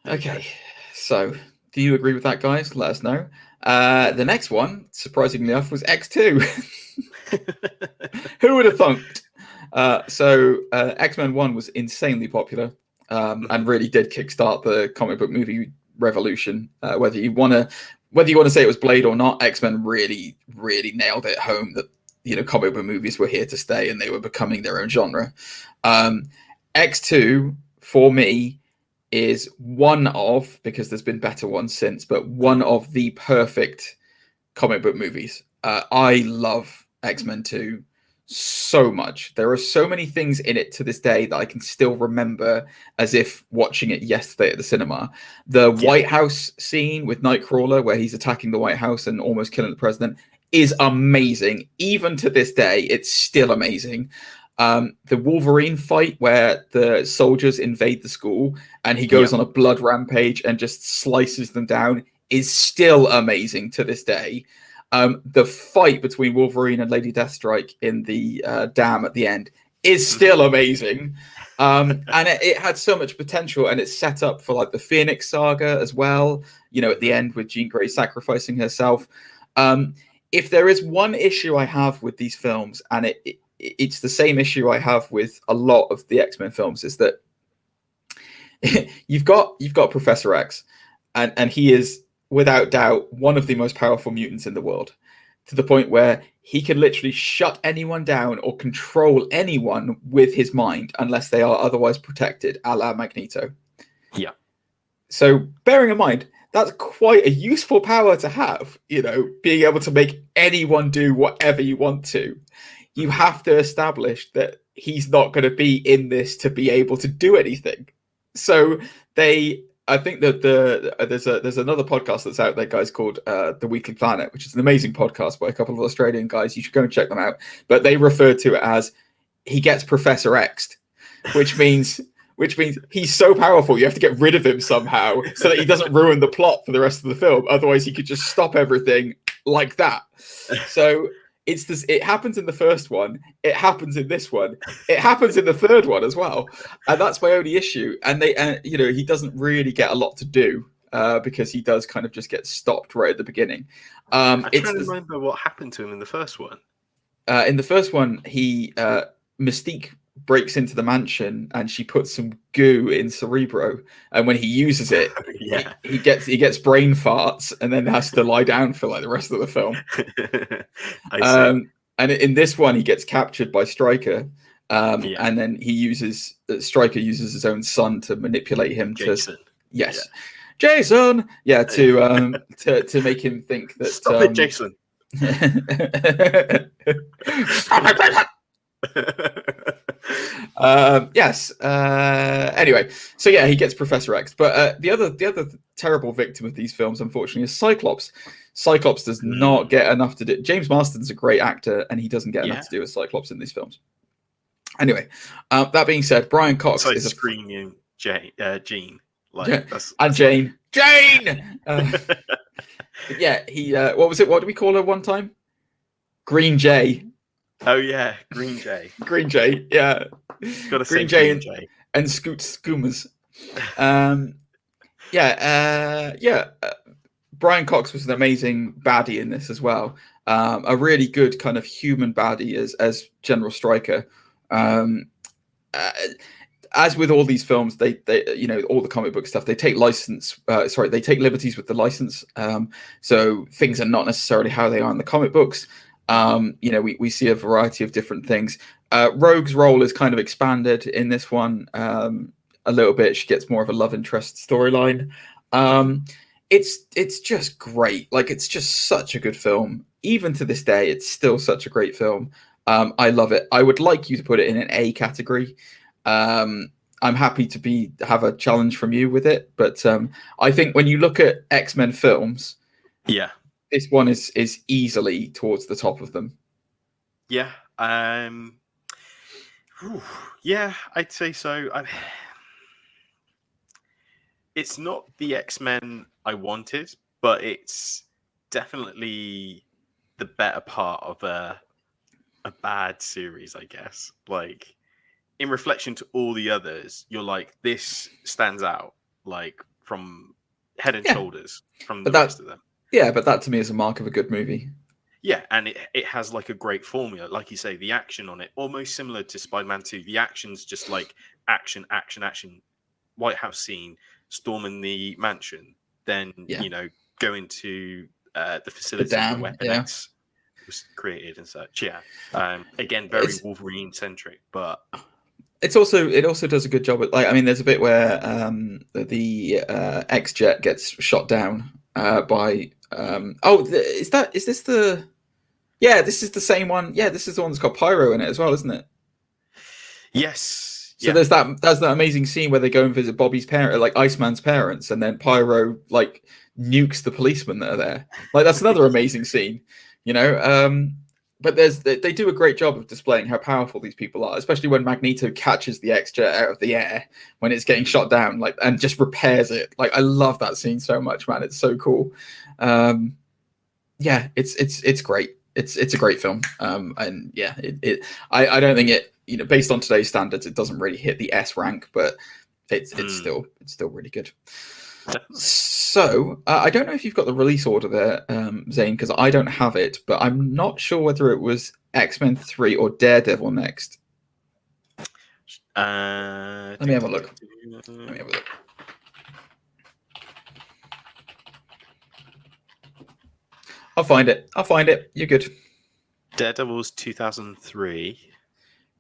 Okay. So, do you agree with that, guys? Let us know. The next one, surprisingly enough, was X2. Who would have thunk? X-Men 1 was insanely popular, and really did kickstart the comic book movie revolution. Whether you want to say it was Blade or not, X-Men really, really nailed it home that comic book movies were here to stay and they were becoming their own genre. X2 for me is one of, because there's been better ones since, but one of the perfect comic book movies. I love X-Men 2 so much. There are so many things in it to this day that I can still remember as if watching it yesterday at the cinema. The White House scene with Nightcrawler, where he's attacking the White House and almost killing the president, is amazing. Even to this day, it's still amazing. The Wolverine fight where the soldiers invade the school and he goes on a blood rampage and just slices them down is still amazing to this day. The fight between Wolverine and Lady Deathstrike in the dam at the end is still amazing. And it had so much potential, and it's set up for like the Phoenix saga as well, at the end with Jean Grey sacrificing herself. If there is one issue I have with these films, and it's the same issue I have with a lot of the X-Men films, is that you've got Professor X, and he is without doubt one of the most powerful mutants in the world, to the point where he can literally shut anyone down or control anyone with his mind unless they are otherwise protected, a la Magneto. Yeah. So bearing in mind, that's quite a useful power to have, being able to make anyone do whatever you want to. You have to establish that he's not going to be in this to be able to do anything. So I think that there's another podcast that's out there, guys, called The Weekly Planet, which is an amazing podcast by a couple of Australian guys. You should go and check them out. But they refer to it as he gets Professor X'd, which means he's so powerful you have to get rid of him somehow so that he doesn't ruin the plot for the rest of the film. Otherwise, he could just stop everything like that. So it's this. It happens in the first one. It happens in this one. It happens in the third one as well. And that's my only issue. And he doesn't really get a lot to do because he does kind of just get stopped right at the beginning. I'm trying to remember what happened to him in the first one. In the first one, Mystique breaks into the mansion and she puts some goo in Cerebro, and when he uses it, he gets brain farts and then has to lie down for like the rest of the film. And in this one, he gets captured by Stryker, And then Stryker uses his own son to manipulate him Jason. Yes. Yeah. Jason. Yeah, to make him think that. Stop it, Jason. Stop it, Jason. Yes. Anyway, so yeah, he gets Professor X, but the other terrible victim of these films, unfortunately, is Cyclops. Cyclops does not get enough to do. James Marsden's a great actor, and he doesn't get enough to do with Cyclops in these films. Anyway, that being said, Brian Cox is screaming Gene. And Jane. Yeah, he. What was it? What did we call her one time? Green Jay. Oh yeah, Green Jay. Green Jay. Yeah. Gotta say Green Jay and Scoot Skoomers. Brian Cox was an amazing baddie in this as well. A really good kind of human baddie as General Stryker. As with all these films, they all the comic book stuff, they take liberties with the license. So things are not necessarily how they are in the comic books. We see a variety of different things. Rogue's role is kind of expanded in this one a little bit. She gets more of a love interest storyline. It's just great. Like, it's just such a good film. Even to this day, it's still such a great film. I love it. I would like you to put it in an A category. I'm happy to have a challenge from you with it, but I think when you look at X-Men films, this one is easily towards the top of them. Yeah, I'd say so. It's not the X-Men I wanted, but it's definitely the better part of a bad series, I guess. Like, in reflection to all the others, you're like, this stands out, like, from head and shoulders from the rest of them. Yeah, but that to me is a mark of a good movie. Yeah, and it has like a great formula. Like you say, the action on it, almost similar to Spider-Man 2. The action's just like action. White House scene, storming the mansion, then, go into the facility where Weapon X was created and such. Yeah. Again, very Wolverine-centric, but... It also does a good job at, like, I mean, there's a bit where the X-Jet gets shot down by this is the same one. Yeah, this is the one that's got Pyro in it as well, isn't it? Yes. So there's that amazing scene where they go and visit Bobby's parents, like Iceman's parents, and then Pyro like nukes the policemen that are there. Like, that's another amazing scene, But they do a great job of displaying how powerful these people are, especially when Magneto catches the X-Jet out of the air when it's getting shot down, like, and just repairs it. Like, I love that scene so much, man. It's so cool. It's great. It's a great film. And yeah, I don't think it, based on today's standards, it doesn't really hit the S rank, but it's still really good. Definitely. So I don't know if you've got the release order there, Zane, because I don't have it, but I'm not sure whether it was X-Men 3 or Daredevil next. Let me have a look. I'll find it. You're good. Daredevil's 2003.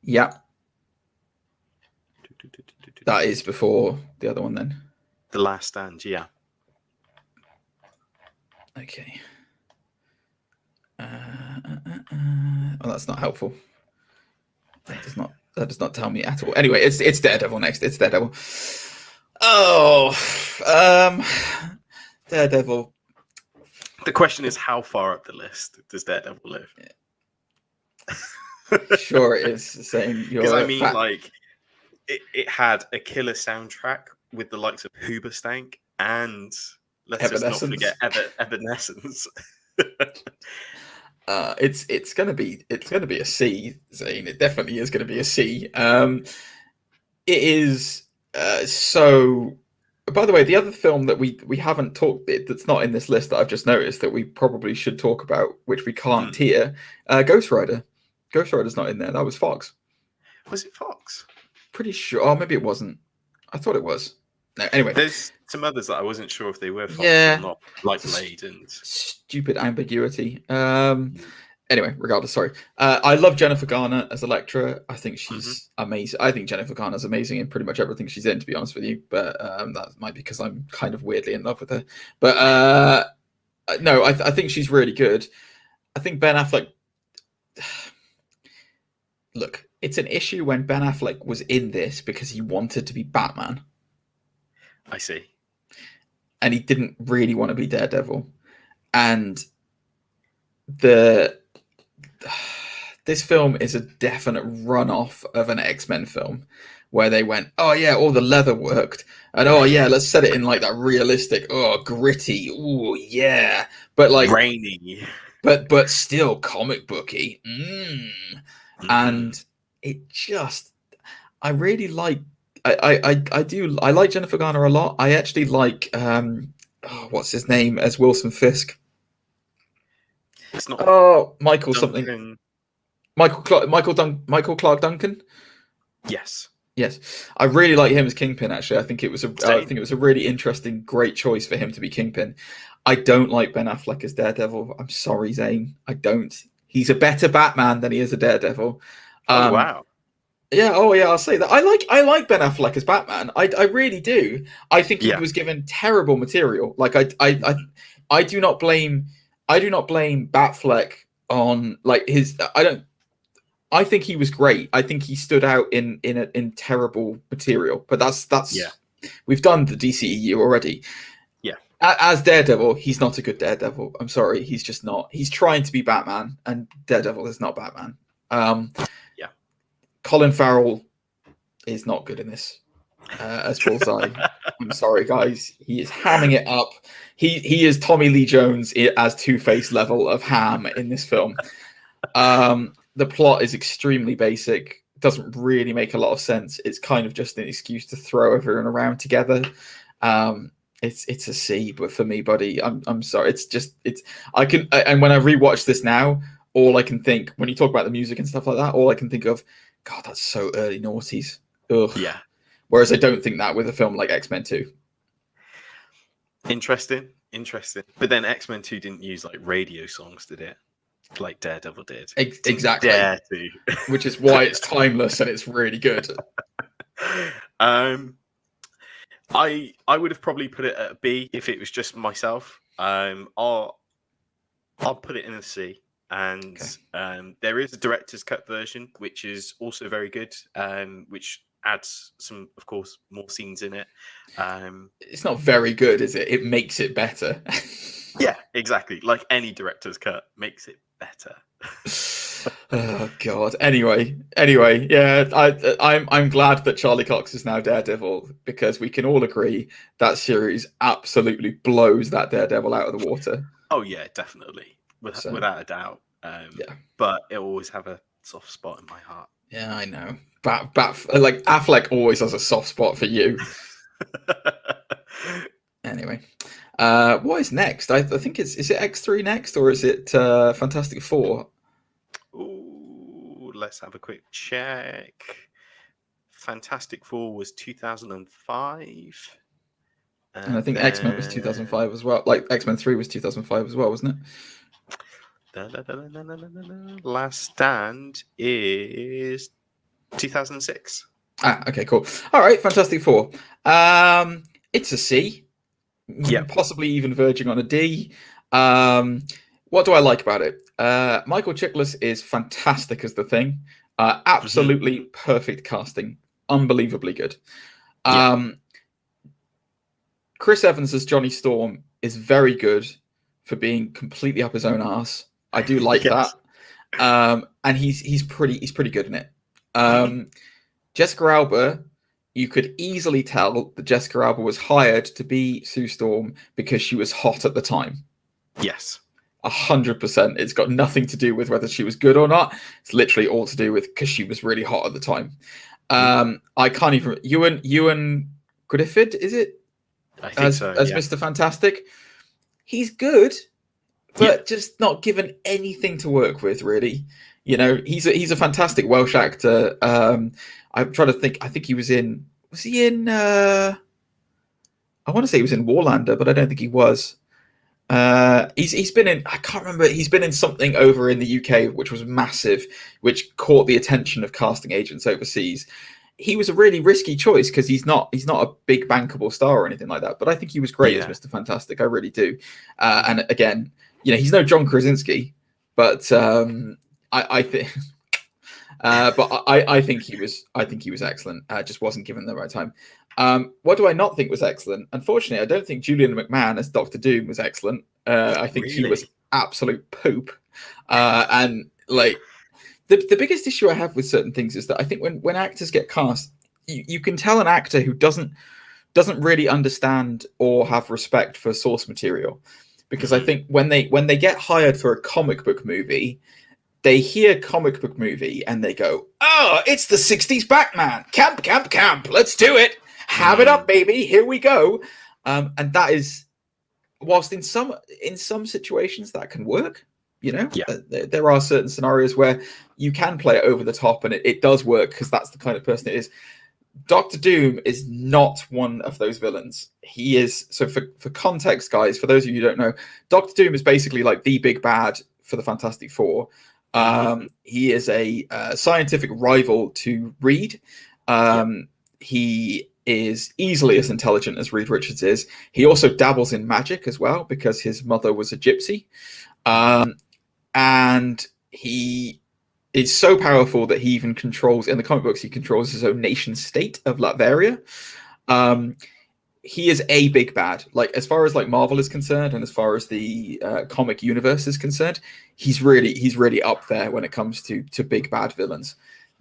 Yeah. That is before the other one then. The Last Stand, yeah. Okay. That's not helpful. That does not tell me at all. Anyway, it's Daredevil next. It's Daredevil. Daredevil. The question is, how far up the list does Daredevil live? Yeah. Sure, it is the same. Because I mean, like, it had a killer soundtrack with the likes of Hoobastank and let's just not forget Evanescence. It's gonna be a C, Zane. It definitely is gonna be a C. It is so. By the way, the other film that we haven't talked, that's not in this list that I've just noticed that we probably should talk about, which we can't here, Ghost Rider. Ghost Rider's not in there. That was Fox. Was it Fox? Pretty sure. Oh, maybe it wasn't. I thought it was. No, anyway. There's some others that I wasn't sure if they were Fox or not, like Blade and... Stupid ambiguity. Anyway, regardless, sorry. I love Jennifer Garner as Elektra. I think she's amazing. I think Jennifer Garner's amazing in pretty much everything she's in, to be honest with you. But that might be because I'm kind of weirdly in love with her. But no, I think she's really good. I think Ben Affleck. Look, it's an issue when Ben Affleck was in this because he wanted to be Batman. I see. And he didn't really want to be Daredevil. And this film is a definite runoff of an X-Men film where they went, oh yeah, all the leather worked, and oh yeah, let's set it in like that realistic, gritty, oh yeah, but like rainy, but still comic booky. And it just, I really like, I like Jennifer Garner a lot. I actually like what's his name as Wilson Fisk. It's not Michael Duncan. Something. Michael Clark Duncan. Yes. I really like him as Kingpin. Actually, I think it was a really interesting, great choice for him to be Kingpin. I don't like Ben Affleck as Daredevil. I'm sorry, Zane. I don't. He's a better Batman than he is a Daredevil. Oh wow. Yeah. Oh yeah. I'll say that. I like Ben Affleck as Batman. I really do. I think he was given terrible material. Like I do not blame Batfleck on like his. I think he was great. I think he stood out in terrible material. But that's we've done the DCEU already. Yeah. As Daredevil, he's not a good Daredevil. I'm sorry, he's just not. He's trying to be Batman, and Daredevil is not Batman. Colin Farrell is not good in this as Bullseye. I'm sorry, guys. He is hamming it up. He is Tommy Lee Jones as Two-Face level of ham in this film. The plot is extremely basic. It doesn't really make a lot of sense. It's kind of just an excuse to throw everyone around together. It's a C, but for me, buddy, I'm sorry. And when I rewatch this now, all I can think when you talk about the music and stuff like that, all I can think of, God, that's so early noughties. Ugh. Yeah. Whereas I don't think that with a film like X-Men 2. Interesting. But then X-Men 2 didn't use like radio songs, did it? Like Daredevil did. Exactly. Dare to. Which is why it's timeless and it's really good. I would have probably put it at a B if it was just myself. I'll put it in a C. And there is a director's cut version, which is also very good, which adds some, of course, more scenes in it. It's not very good, is it? It makes it better. Yeah, exactly. Like any director's cut makes it better. Oh God. Anyway, yeah. I'm glad that Charlie Cox is now Daredevil because we can all agree that series absolutely blows that Daredevil out of the water. Oh yeah, definitely. Without a doubt. But it will always have a soft spot in my heart. Yeah, I know. Like Affleck always has a soft spot for you. Anyway, what is next? I think is it X3 next or is it Fantastic Four? Ooh, let's have a quick check. Fantastic Four was 2005. And I think X-Men was 2005 as well. Like X-Men 3 was 2005 as well, wasn't it? Last Stand is 2006. Okay, cool. All right, Fantastic Four. It's a C. Yeah, possibly even verging on a D. What do I like about it? Michael Chiklis is fantastic as the Thing. Absolutely perfect casting. Unbelievably good. Chris Evans as Johnny Storm is very good for being completely up his own arse. I do like that. And he's pretty good in it. Jessica Alba, you could easily tell that Jessica Alba was hired to be Sue Storm because she was hot at the time. Yes. 100%. It's got nothing to do with whether she was good or not. It's literally all to do with because she was really hot at the time. I can't even... Ewan Griffith, is it? I think so, as Mr. Fantastic. He's good, but just not given anything to work with, really. You know, he's a fantastic Welsh actor. I'm trying to think. I think he was in... Was he in... I want to say he was in Warlander, but I don't think he was. He's been in, I can't remember, he's been in something over in the UK which was massive, which caught the attention of casting agents overseas. He was a really risky choice because he's not a big bankable star or anything like that. But I think he was great as Mr. Fantastic. I really do. And again, he's no John Krasinski, but I think. I think he was excellent. Just wasn't given the right time. What do I not think was excellent? Unfortunately, I don't think Julian McMahon as Doctor Doom was excellent. I think he was absolute poop. And like the biggest issue I have with certain things is that I think when actors get cast, you can tell an actor who doesn't really understand or have respect for source material, because I think when they get hired for a comic book movie, they hear comic book movie and they go, "Oh, it's the 60s Batman. Camp, camp, camp. Let's do it. Have it up, baby. Here we go." And that is, whilst in some situations that can work, there are certain scenarios where you can play it over the top and it does work because that's the kind of person it is. Doctor Doom is not one of those villains. He is, so for context, guys, for those of you who don't know, Doctor Doom is basically like the big bad for the Fantastic Four. He is a scientific rival to Reed. He is easily as intelligent as Reed Richards is. He also dabbles in magic as well because his mother was a gypsy. And he is so powerful that he even controls, in the comic books, he controls his own nation state of Latveria. He is a big bad. Like, as far as like Marvel is concerned, and as far as the comic universe is concerned, he's really up there when it comes to big bad villains.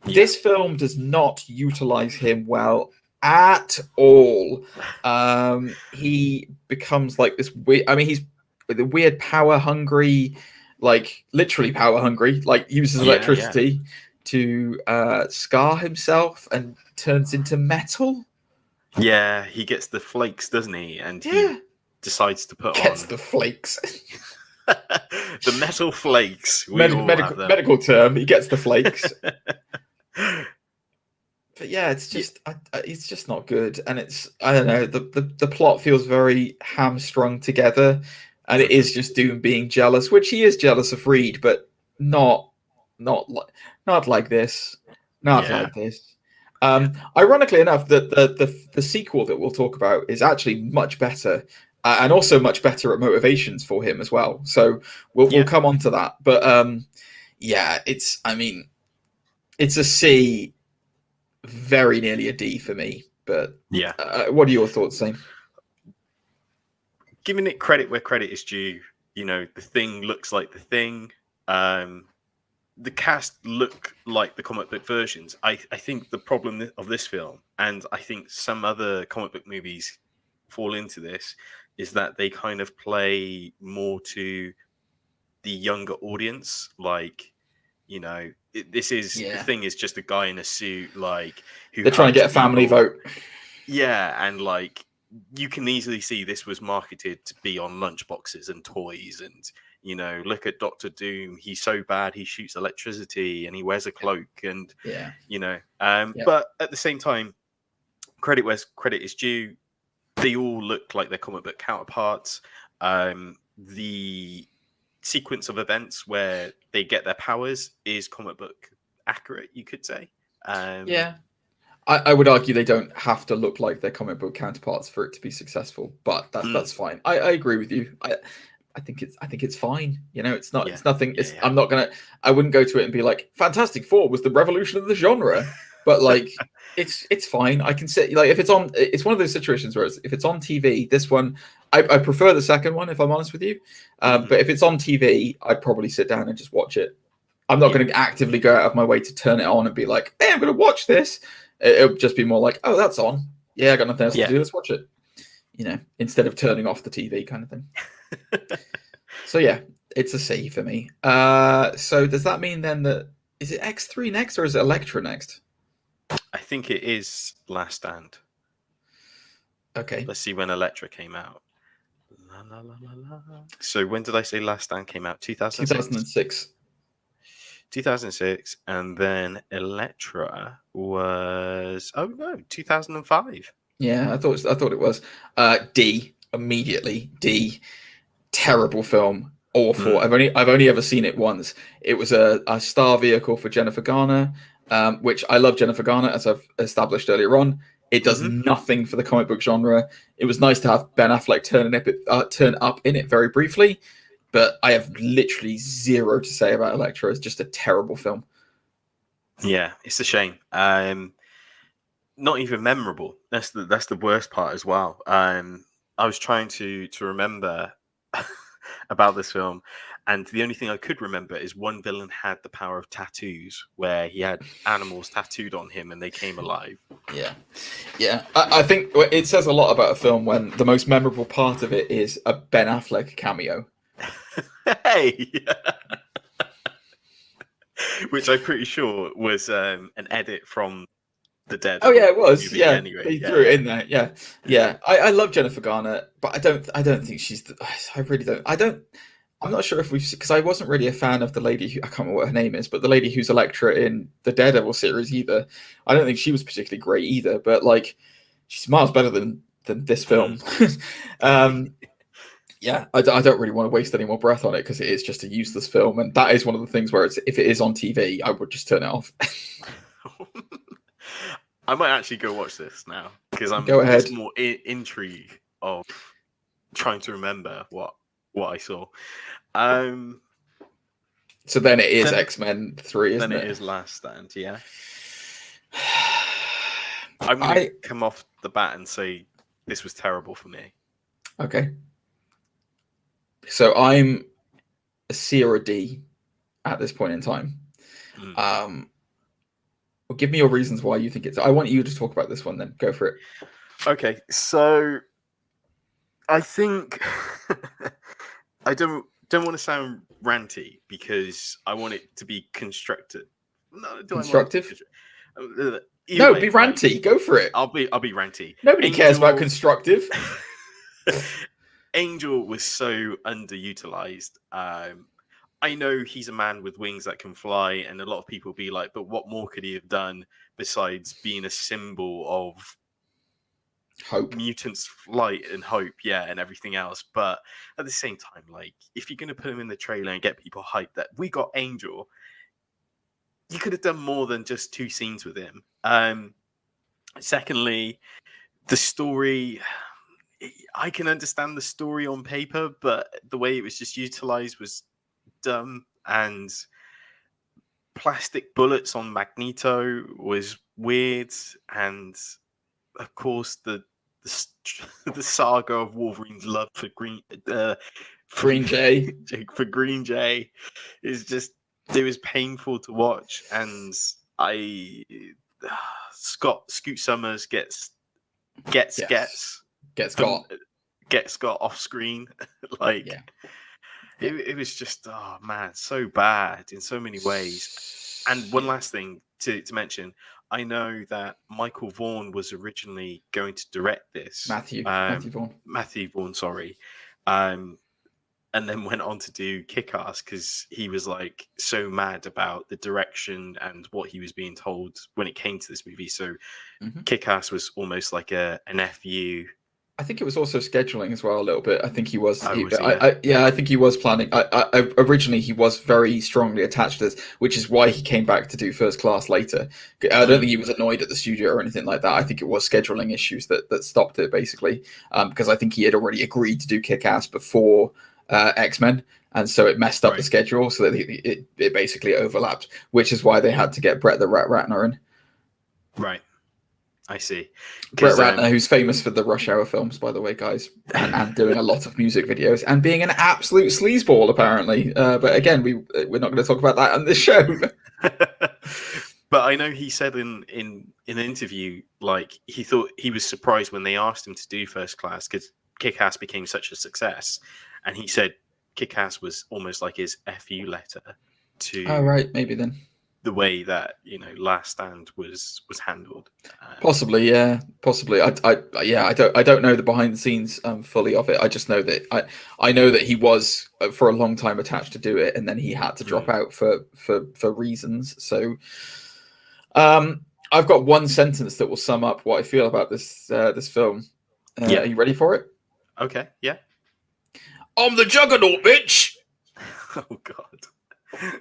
Yeah. This film does not utilize him well at all. He becomes like this weird. I mean, he's the weird power hungry, like literally power hungry. Like uses electricity to scar himself and turns into metal. Yeah, he gets the flakes, doesn't he? And he decides to put on the flakes. The metal flakes. Medical term. He gets the flakes. But yeah, it's just not good, and it's, I don't know, the plot feels very hamstrung together, and it is just Doom being jealous, which he is jealous of Reed, but not like this, like this. Ironically enough, the sequel that we'll talk about is actually much better, and also much better at motivations for him as well. So we'll come on to that. But it's a C, very nearly a D for me. But what are your thoughts, Zane? Giving it credit where credit is due, the Thing looks like the Thing. The cast look like the comic book versions. I think the problem of this film, and I think some other comic book movies fall into this, is that they kind of play more to the younger audience. Like, the Thing is just a guy in a suit, like, who they're trying to get a family vote. Yeah, and like you can easily see this was marketed to be on lunchboxes and toys, and look at Doctor Doom. He's so bad he shoots electricity and he wears a cloak, and but at the same time, credit where credit is due. They all look like their comic book counterparts. The sequence of events where they get their powers is comic book accurate, you could say. I would argue they don't have to look like their comic book counterparts for it to be successful, but that's fine. I agree with you. I think it's fine. It's not. It's nothing. I wouldn't go to it and be like, Fantastic Four was the revolution of the genre. But like, it's fine. I can sit, like, if it's on. It's one of those situations where if it's on TV, this one I prefer the second one, if I'm honest with you. But if it's on TV, I'd probably sit down and just watch it. I'm not going to actively go out of my way to turn it on and be like, hey, I'm going to watch this. It'll just be more like, oh, that's on. Yeah, I got nothing else to do. Let's watch it. Instead of turning off the TV kind of thing. So yeah, it's a C for me. So does that mean then that, is it X3 next or is it Elektra next? I think it is Last Stand. Okay. Let's see when Elektra came out. So when did I say Last Stand came out? 2006. 2006, and then Elektra was 2005. Yeah, I thought it was D immediately. D, terrible film. Awful. I've only ever seen it once. It was a star vehicle for Jennifer Garner, which I love Jennifer Garner, as I've established earlier on. It does nothing for the comic book genre. It was nice to have Ben Affleck turn up in it very briefly, but I have literally zero to say about Elektra. It's just a terrible film. Yeah, it's a shame. Not even memorable. That's the worst part as well. I was trying to remember about this film, and the only thing I could remember is one villain had the power of tattoos, where he had animals tattooed on him and they came alive. Yeah. I think it says a lot about a film when the most memorable part of it is a Ben Affleck cameo. Hey, which I'm pretty sure was an edit from the Deadpool. Oh yeah, it was. Movie, yeah, anyway. they threw it in there. Yeah. I love Jennifer Garner, but I don't think she's. I really don't. I'm not sure if because I wasn't really a fan of the lady who I can't remember what her name is, but the lady who's Elektra in the Daredevil series either. I don't think she was particularly great either, but like she's miles better than this film. Yeah, I don't really want to waste any more breath on it because it is just a useless film, and that is one of the things where if it is on TV, I would just turn it off. I might actually go watch this now because I'm just more intrigue of trying to remember what I saw. So then it is X-Men 3, isn't it? Then it is Last Stand, yeah. I'm going to come off the bat and say this was terrible for me. Okay. So I'm a C or a D at this point in time. Well, give me your reasons why you think it's... I want you to talk about this one then. Go for it. Okay, so I think... I don't want to sound ranty because I want it to be constructive. No, constructive? No, be ranty. Go for it. I'll be ranty. Nobody cares about constructive. Angel was so underutilized. I know he's a man with wings that can fly, and a lot of people be like, but what more could he have done besides being a symbol of hope, mutants' flight and hope, and everything else? But at the same time, like, if you're going to put him in the trailer and get people hyped that we got Angel, you could have done more than just 2 scenes with him. Secondly, the story... I can understand the story on paper, but the way it was just utilized was dumb, and plastic bullets on Magneto was weird, and of course the saga of Wolverine's love for Green Jay is just, it was painful to watch, and Scoot Summers gets got off screen. It was just, oh man, so bad in so many ways. And one last thing to mention, I know that Michael Vaughn was originally going to direct this. Matthew Vaughn, sorry. And then went on to do Kick-Ass because he was like so mad about the direction and what he was being told when it came to this movie. So Kick-Ass was almost like an FU. I think it was also scheduling as well a little bit. I think he was. I think he was planning. Originally, he was very strongly attached to this, which is why he came back to do First Class later. I don't think he was annoyed at the studio or anything like that. I think it was scheduling issues that stopped it, basically, because I think he had already agreed to do Kick-Ass before X-Men, and so it messed up the schedule, so that it basically overlapped, which is why they had to get Brett the Rat Ratner in. Right. I see. Brett Ratner, who's famous for the Rush Hour films, by the way, guys, and doing a lot of music videos, and being an absolute sleazeball, apparently. But again, we're not going to talk about that on this show. But I know he said in an interview, like, he thought he was surprised when they asked him to do First Class because Kick-Ass became such a success, and he said Kick-Ass was almost like his FU letter to. Oh right, maybe then. The way that Last Stand was handled, possibly. I don't know the behind the scenes fully of it. I just know that I know that he was for a long time attached to do it, and then he had to drop out for reasons. So, I've got one sentence that will sum up what I feel about this film. Are you ready for it? Okay. Yeah. I'm the Juggernaut, bitch. Oh God.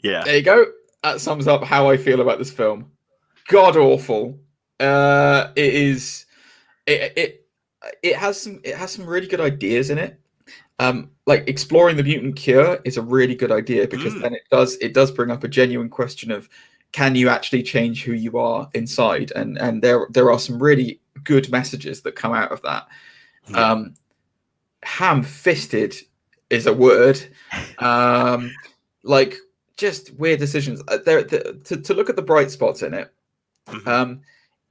Yeah. There you go. That sums up how I feel about this film. God awful. It is. It has some really good ideas in it. Like exploring the mutant cure is a really good idea because then it does bring up a genuine question of, can you actually change who you are inside? And there are some really good messages that come out of that. Yeah. Ham-fisted is a word. Like just weird decisions. To look at the bright spots in it.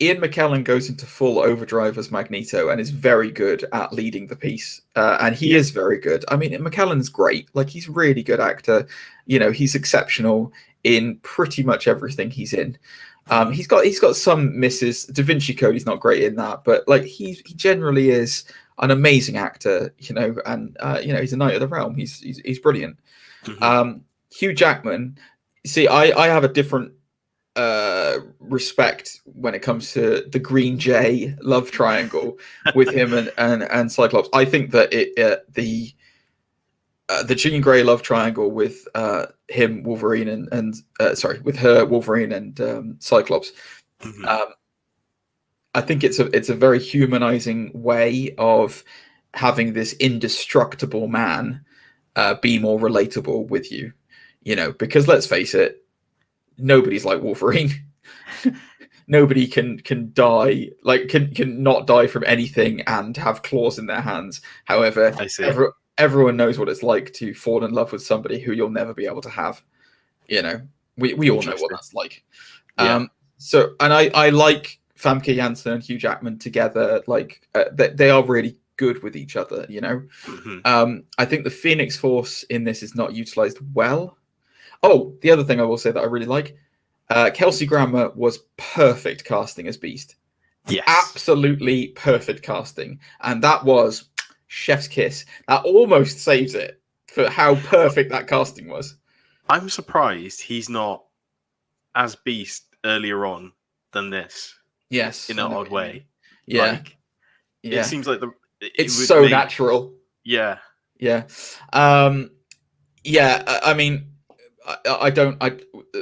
Ian McKellen goes into full overdrive as Magneto and is very good at leading the piece. And he is very good. I mean, McKellen's great. Like, he's a really good actor. You know, he's exceptional in pretty much everything he's in. He's got some misses. Da Vinci Code, he's not great in that, but like he generally is an amazing actor. You know, and you know, he's a Knight of the Realm. He's brilliant. Hugh Jackman. See, I have a different respect when it comes to the Green Jay love triangle with him and Cyclops. I think that the Jean Grey love triangle with him, Wolverine, and with her, Wolverine, and Cyclops. I think it's a very humanizing way of having this indestructible man be more relatable with you. You know, because let's face it, nobody's like Wolverine. Nobody can die, like can not die from anything and have claws in their hands. However, everyone knows what it's like to fall in love with somebody who you'll never be able to have. You know, we all know what that's like. Yeah. So, and I like Famke Janssen and Hugh Jackman together. Like they are really good with each other. You know, I think the Phoenix Force in this is not utilized well. Oh, the other thing I will say that I really like, Kelsey Grammer was perfect casting as Beast. Yes. Absolutely perfect casting. And that was chef's kiss. That almost saves it for how perfect that casting was. I'm surprised he's not as Beast earlier on than this. Yes. In an odd way. Yeah. Like, it seems like it's so natural. Yeah. Yeah. I mean, I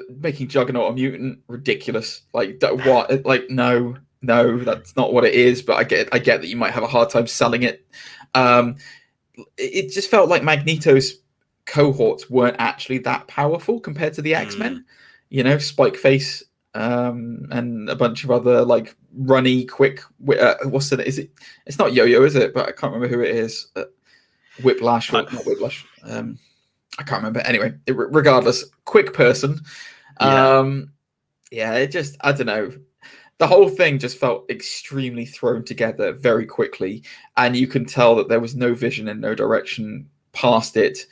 making Juggernaut a mutant, ridiculous. Like what? Like no, that's not what it is. But I get that you might have a hard time selling it. It just felt like Magneto's cohorts weren't actually that powerful compared to the X-Men. You know, Spike Face, and a bunch of other like runny, quick. What's it? Is it? It's not Yo-Yo, is it? But I can't remember who it is. Whiplash, not Whiplash. I can't remember. Anyway, regardless, quick person. It just, I don't know. The whole thing just felt extremely thrown together very quickly. And you can tell that there was no vision and no direction past it.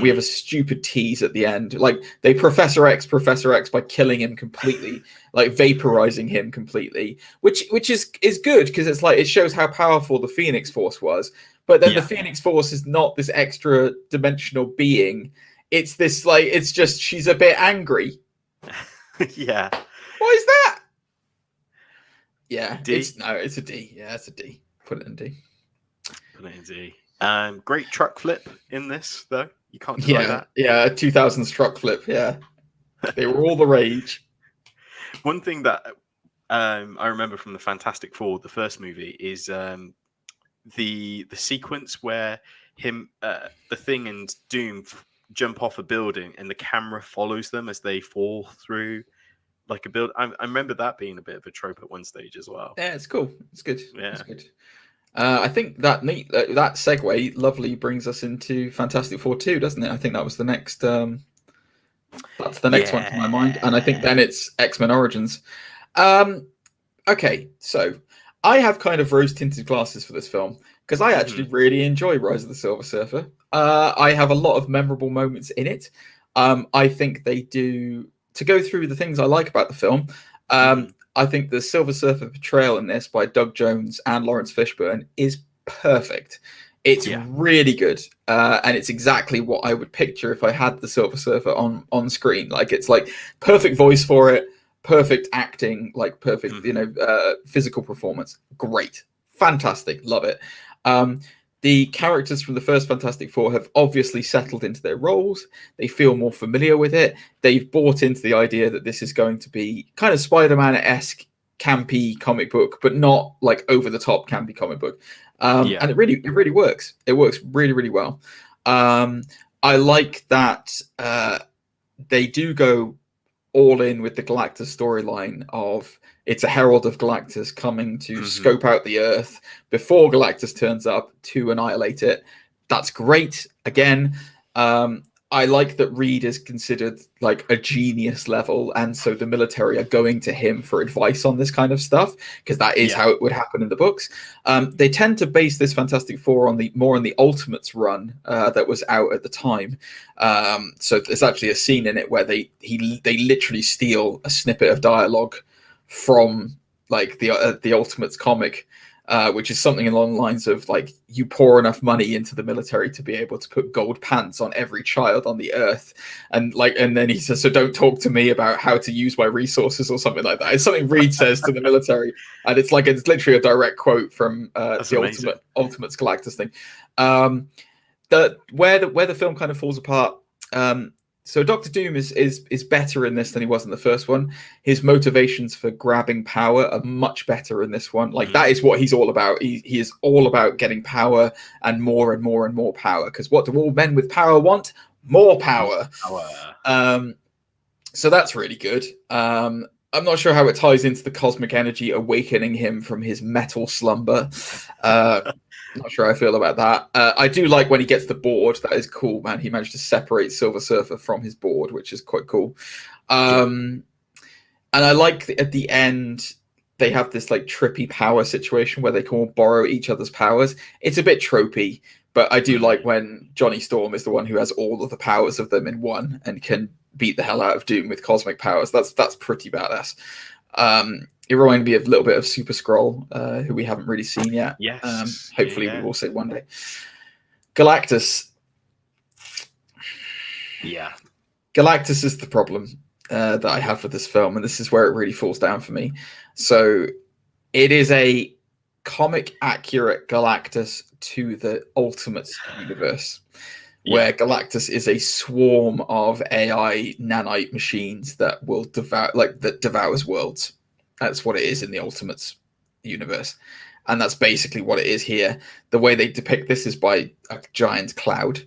We have a stupid tease at the end. Like, they Professor X by killing him completely, like vaporizing him completely, which is good because it's like, it shows how powerful the Phoenix Force was. But then the Phoenix Force is not this extra dimensional being. It's this, like, it's just, she's a bit angry. Yeah. What is that? Yeah. D? It's a D. Yeah, it's a D. Put it in D. Put it in D. Great truck flip in this, though. You can't deny that. Yeah, 2000s truck flip. Yeah. They were all the rage. One thing that I remember from the Fantastic Four, the first movie, is the sequence where the Thing and Doom jump off a building and the camera follows them as they fall through like a build. I remember that being a bit of a trope at one stage as well. Yeah, it's cool. It's good. Yeah, it's good. I think that that segue lovely brings us into Fantastic Four 2, doesn't it? I think that was the next. That's the next one to my mind, and I think then it's X-Men Origins. Okay, so I have kind of rose-tinted glasses for this film because I actually really enjoy Rise of the Silver Surfer. I have a lot of memorable moments in it. I think they do, to go through the things I like about the film. I think the Silver Surfer portrayal in this by Doug Jones and Lawrence Fishburne is perfect. It's really good, and it's exactly what I would picture if I had the Silver Surfer on screen. Like, it's like perfect voice for it, perfect acting, like perfect, physical performance. Great, fantastic, love it. The characters from the first Fantastic Four have obviously settled into their roles. They feel more familiar with it. They've bought into the idea that this is going to be kind of Spider-Man-esque, campy comic book, but not like over-the-top campy comic book. And it really works. It works really, really well. I like that they do go all in with the Galactus storyline of it's a herald of Galactus coming to scope out the Earth before Galactus turns up to annihilate it. That's great. Again, I like that Reed is considered like a genius level, and so the military are going to him for advice on this kind of stuff, because that is how it would happen in the books. They tend to base this Fantastic Four on the Ultimates run that was out at the time. So there's actually a scene in it where they literally steal a snippet of dialogue from like the Ultimates comic. Which is something along the lines of like, you pour enough money into the military to be able to put gold pants on every child on the Earth, and then he says, so don't talk to me about how to use my resources or something like that. It's something Reed says to the military, and it's literally a direct quote from the Ultimates Galactus thing. Where the film kind of falls apart. So Doctor Doom is better in this than he was in the first one. His motivations for grabbing power are much better in this one. Like that is what he's all about. He is all about getting power and more and more and more power. Because what do all men with power want? More power. So that's really good. I'm not sure how it ties into the cosmic energy awakening him from his metal slumber. Not sure how I feel about that. I do like when he gets the board. That is cool, man. He managed to separate Silver Surfer from his board, which is quite cool. And I like at the end, they have this like trippy power situation where they can all borrow each other's powers. It's a bit tropey, but I do like when Johnny Storm is the one who has all of the powers of them in one and can beat the hell out of Doom with cosmic powers. That's pretty badass. It reminded me of a little bit of Super Skrull, who we haven't really seen yet. Yes. Hopefully we will see one day. Galactus. Yeah. Galactus is the problem that I have with this film, and this is where it really falls down for me. So it is a comic accurate Galactus to the Ultimates universe, where Galactus is a swarm of AI nanite machines that will devours worlds. That's what it is in the Ultimates universe. And that's basically what it is here. The way they depict this is by a giant cloud.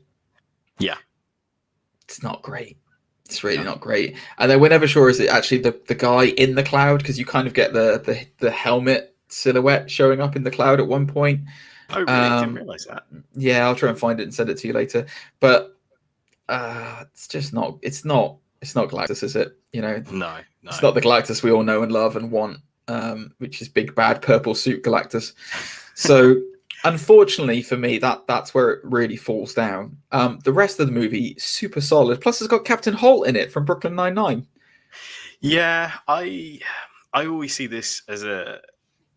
Yeah. It's not great. It's really not great. And then we're never sure, is it actually the guy in the cloud? Because you kind of get the helmet silhouette showing up in the cloud at one point. I really didn't realize that. Yeah, I'll try and find it and send it to you later. But it's just not. It's not Galactus, is it? You know, no. It's not the Galactus we all know and love and want, which is big bad purple suit Galactus. So, unfortunately for me, that's where it really falls down. The rest of the movie super solid. Plus, it's got Captain Holt in it from Brooklyn Nine-Nine. Yeah, I always see this as a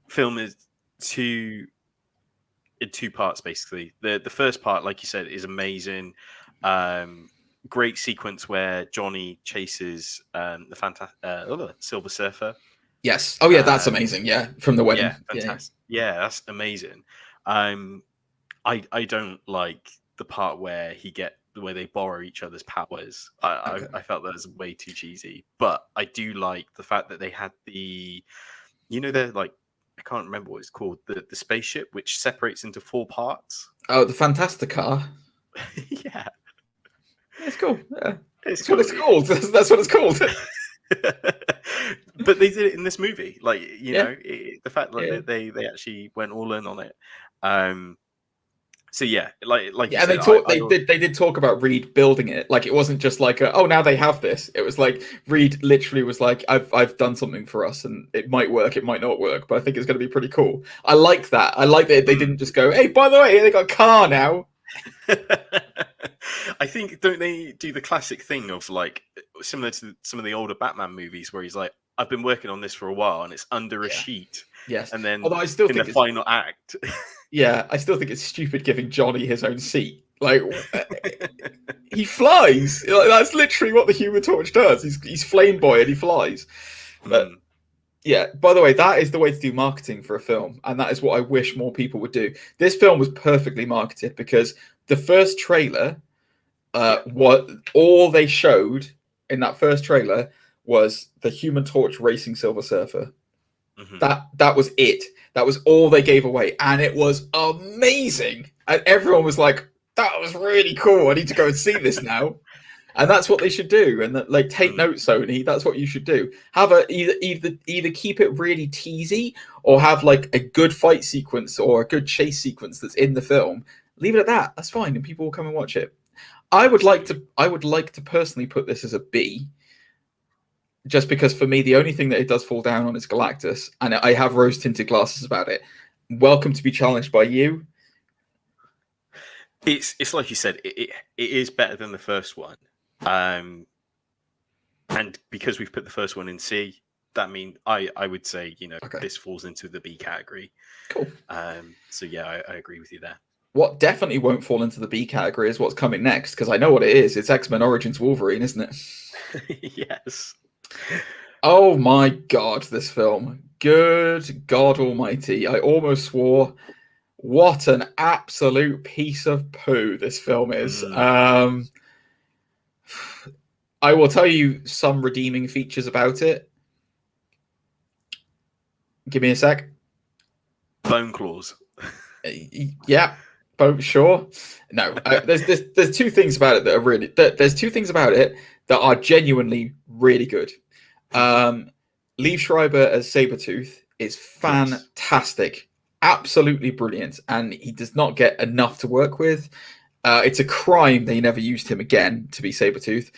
film in two parts, basically. The first part, like you said, is amazing. Great sequence where Johnny chases the Silver Surfer. Yes. Oh yeah, that's amazing. Yeah, from the wedding. Yeah, fantastic. Yeah, that's amazing. I don't like the part where they borrow each other's powers. I felt that was way too cheesy. But I do like the fact that they had they're like, I can't remember what it's called, the spaceship which separates into 4 parts. Oh, the Fantasticar. Yeah. It's cool. Yeah. That's what it's called. That's what it's called. But they did it in this movie. Like, the fact that they actually went all in on it. So yeah, like yeah, you said, they did talk about Reed building it. Like it wasn't just like now they have this. It was like Reed literally was like, I've done something for us, and it might work, it might not work, but I think it's going to be pretty cool. I like that. I like that they didn't just go, hey, by the way, they got a car now. I think, don't they do the classic thing of like, similar to some of the older Batman movies where he's like, I've been working on this for a while and it's under a sheet. Yes. And then although I still in think the final act. Yeah, I still think it's stupid giving Johnny his own seat. Like, he flies. Like, that's literally what the Human Torch does. He's Flame Boy and he flies. But Yeah, by the way, that is the way to do marketing for a film, and that is what I wish more people would do. This film was perfectly marketed because the first trailer, what all they showed in that first trailer was the Human Torch racing Silver Surfer. Mm-hmm. That was it. That was all they gave away, and it was amazing. And everyone was like, "That was really cool. I need to go and see this now." And that's what they should do. And that, like, take note, Sony. That's what you should do. Have either keep it really teasy, or have like a good fight sequence or a good chase sequence that's in the film. Leave it at that. That's fine, and people will come and watch it. I would like to personally put this as a B, just because for me the only thing that it does fall down on is Galactus, and I have rose-tinted glasses about it. Welcome to be challenged by you. It's like you said, it is better than the first one. And because we've put the first one in C, that means I would say, this falls into the B category. Cool. So yeah, I agree with you there. What definitely won't fall into the B category is what's coming next, because I know what it is. It's X-Men Origins Wolverine, isn't it? Yes. Oh my God, this film. Good God almighty. I almost swore. What an absolute piece of poo this film is. I will tell you some redeeming features about it. Give me a sec. Bone claws. Yeah, sure. No, there's two things about it that are really. There's two things about it that are genuinely really good. Liev Schreiber as Sabretooth is fantastic, absolutely brilliant, and he does not get enough to work with. It's a crime they never used him again to be Sabretooth.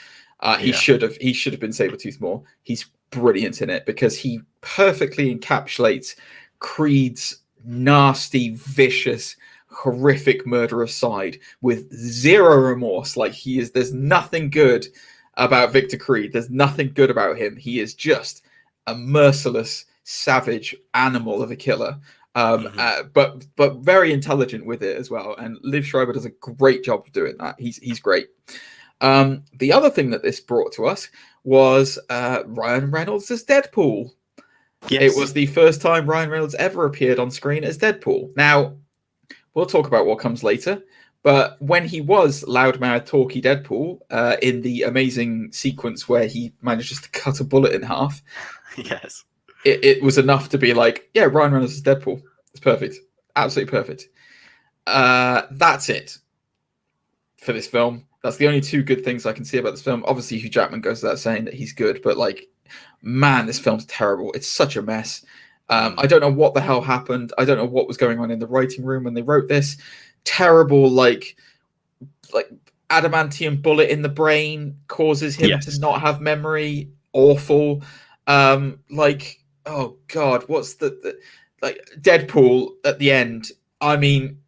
He should have been Sabretooth more. He's brilliant in it because he perfectly encapsulates Creed's nasty, vicious, horrific, murderous side with zero remorse. Like there's nothing good about Victor Creed. There's nothing good about him. He is just a merciless, savage animal of a killer. But very intelligent with it as well. And Liev Schreiber does a great job of doing that. He's great. The other thing that this brought to us was Ryan Reynolds as Deadpool. Yes. It was the first time Ryan Reynolds ever appeared on screen as Deadpool. Now, we'll talk about what comes later, but when he was loudmouth, talky Deadpool in the amazing sequence where he manages to cut a bullet in half, yes, it was enough to be like, yeah, Ryan Reynolds is Deadpool. It's perfect. Absolutely perfect. That's it for this film. That's the only two good things I can see about this film. Obviously, Hugh Jackman goes without saying that he's good, but like, man, this film's terrible. It's such a mess. I don't know what the hell happened. I don't know what was going on in the writing room when they wrote this. Terrible, like adamantium bullet in the brain causes him to not have memory. Awful. Oh God, what's the Deadpool at the end? I mean,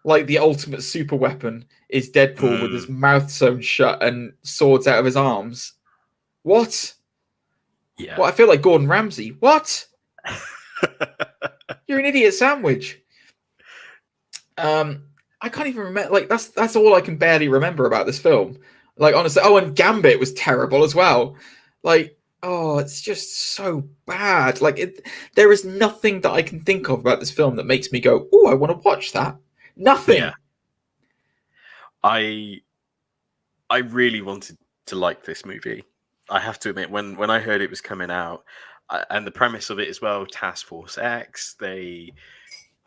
like the ultimate super weapon is Deadpool with his mouth sewn shut and swords out of his arms. What? Yeah. Well, I feel like Gordon Ramsay. What? You're an idiot sandwich. I can't even remember. Like that's all I can barely remember about this film. Like honestly, and Gambit was terrible as well. Like, it's just so bad. Like there is nothing that I can think of about this film that makes me go, I want to watch that. Nothing. Yeah. I really wanted to like this movie. I have to admit, when I heard it was coming out, and the premise of it as well, Task Force X, they,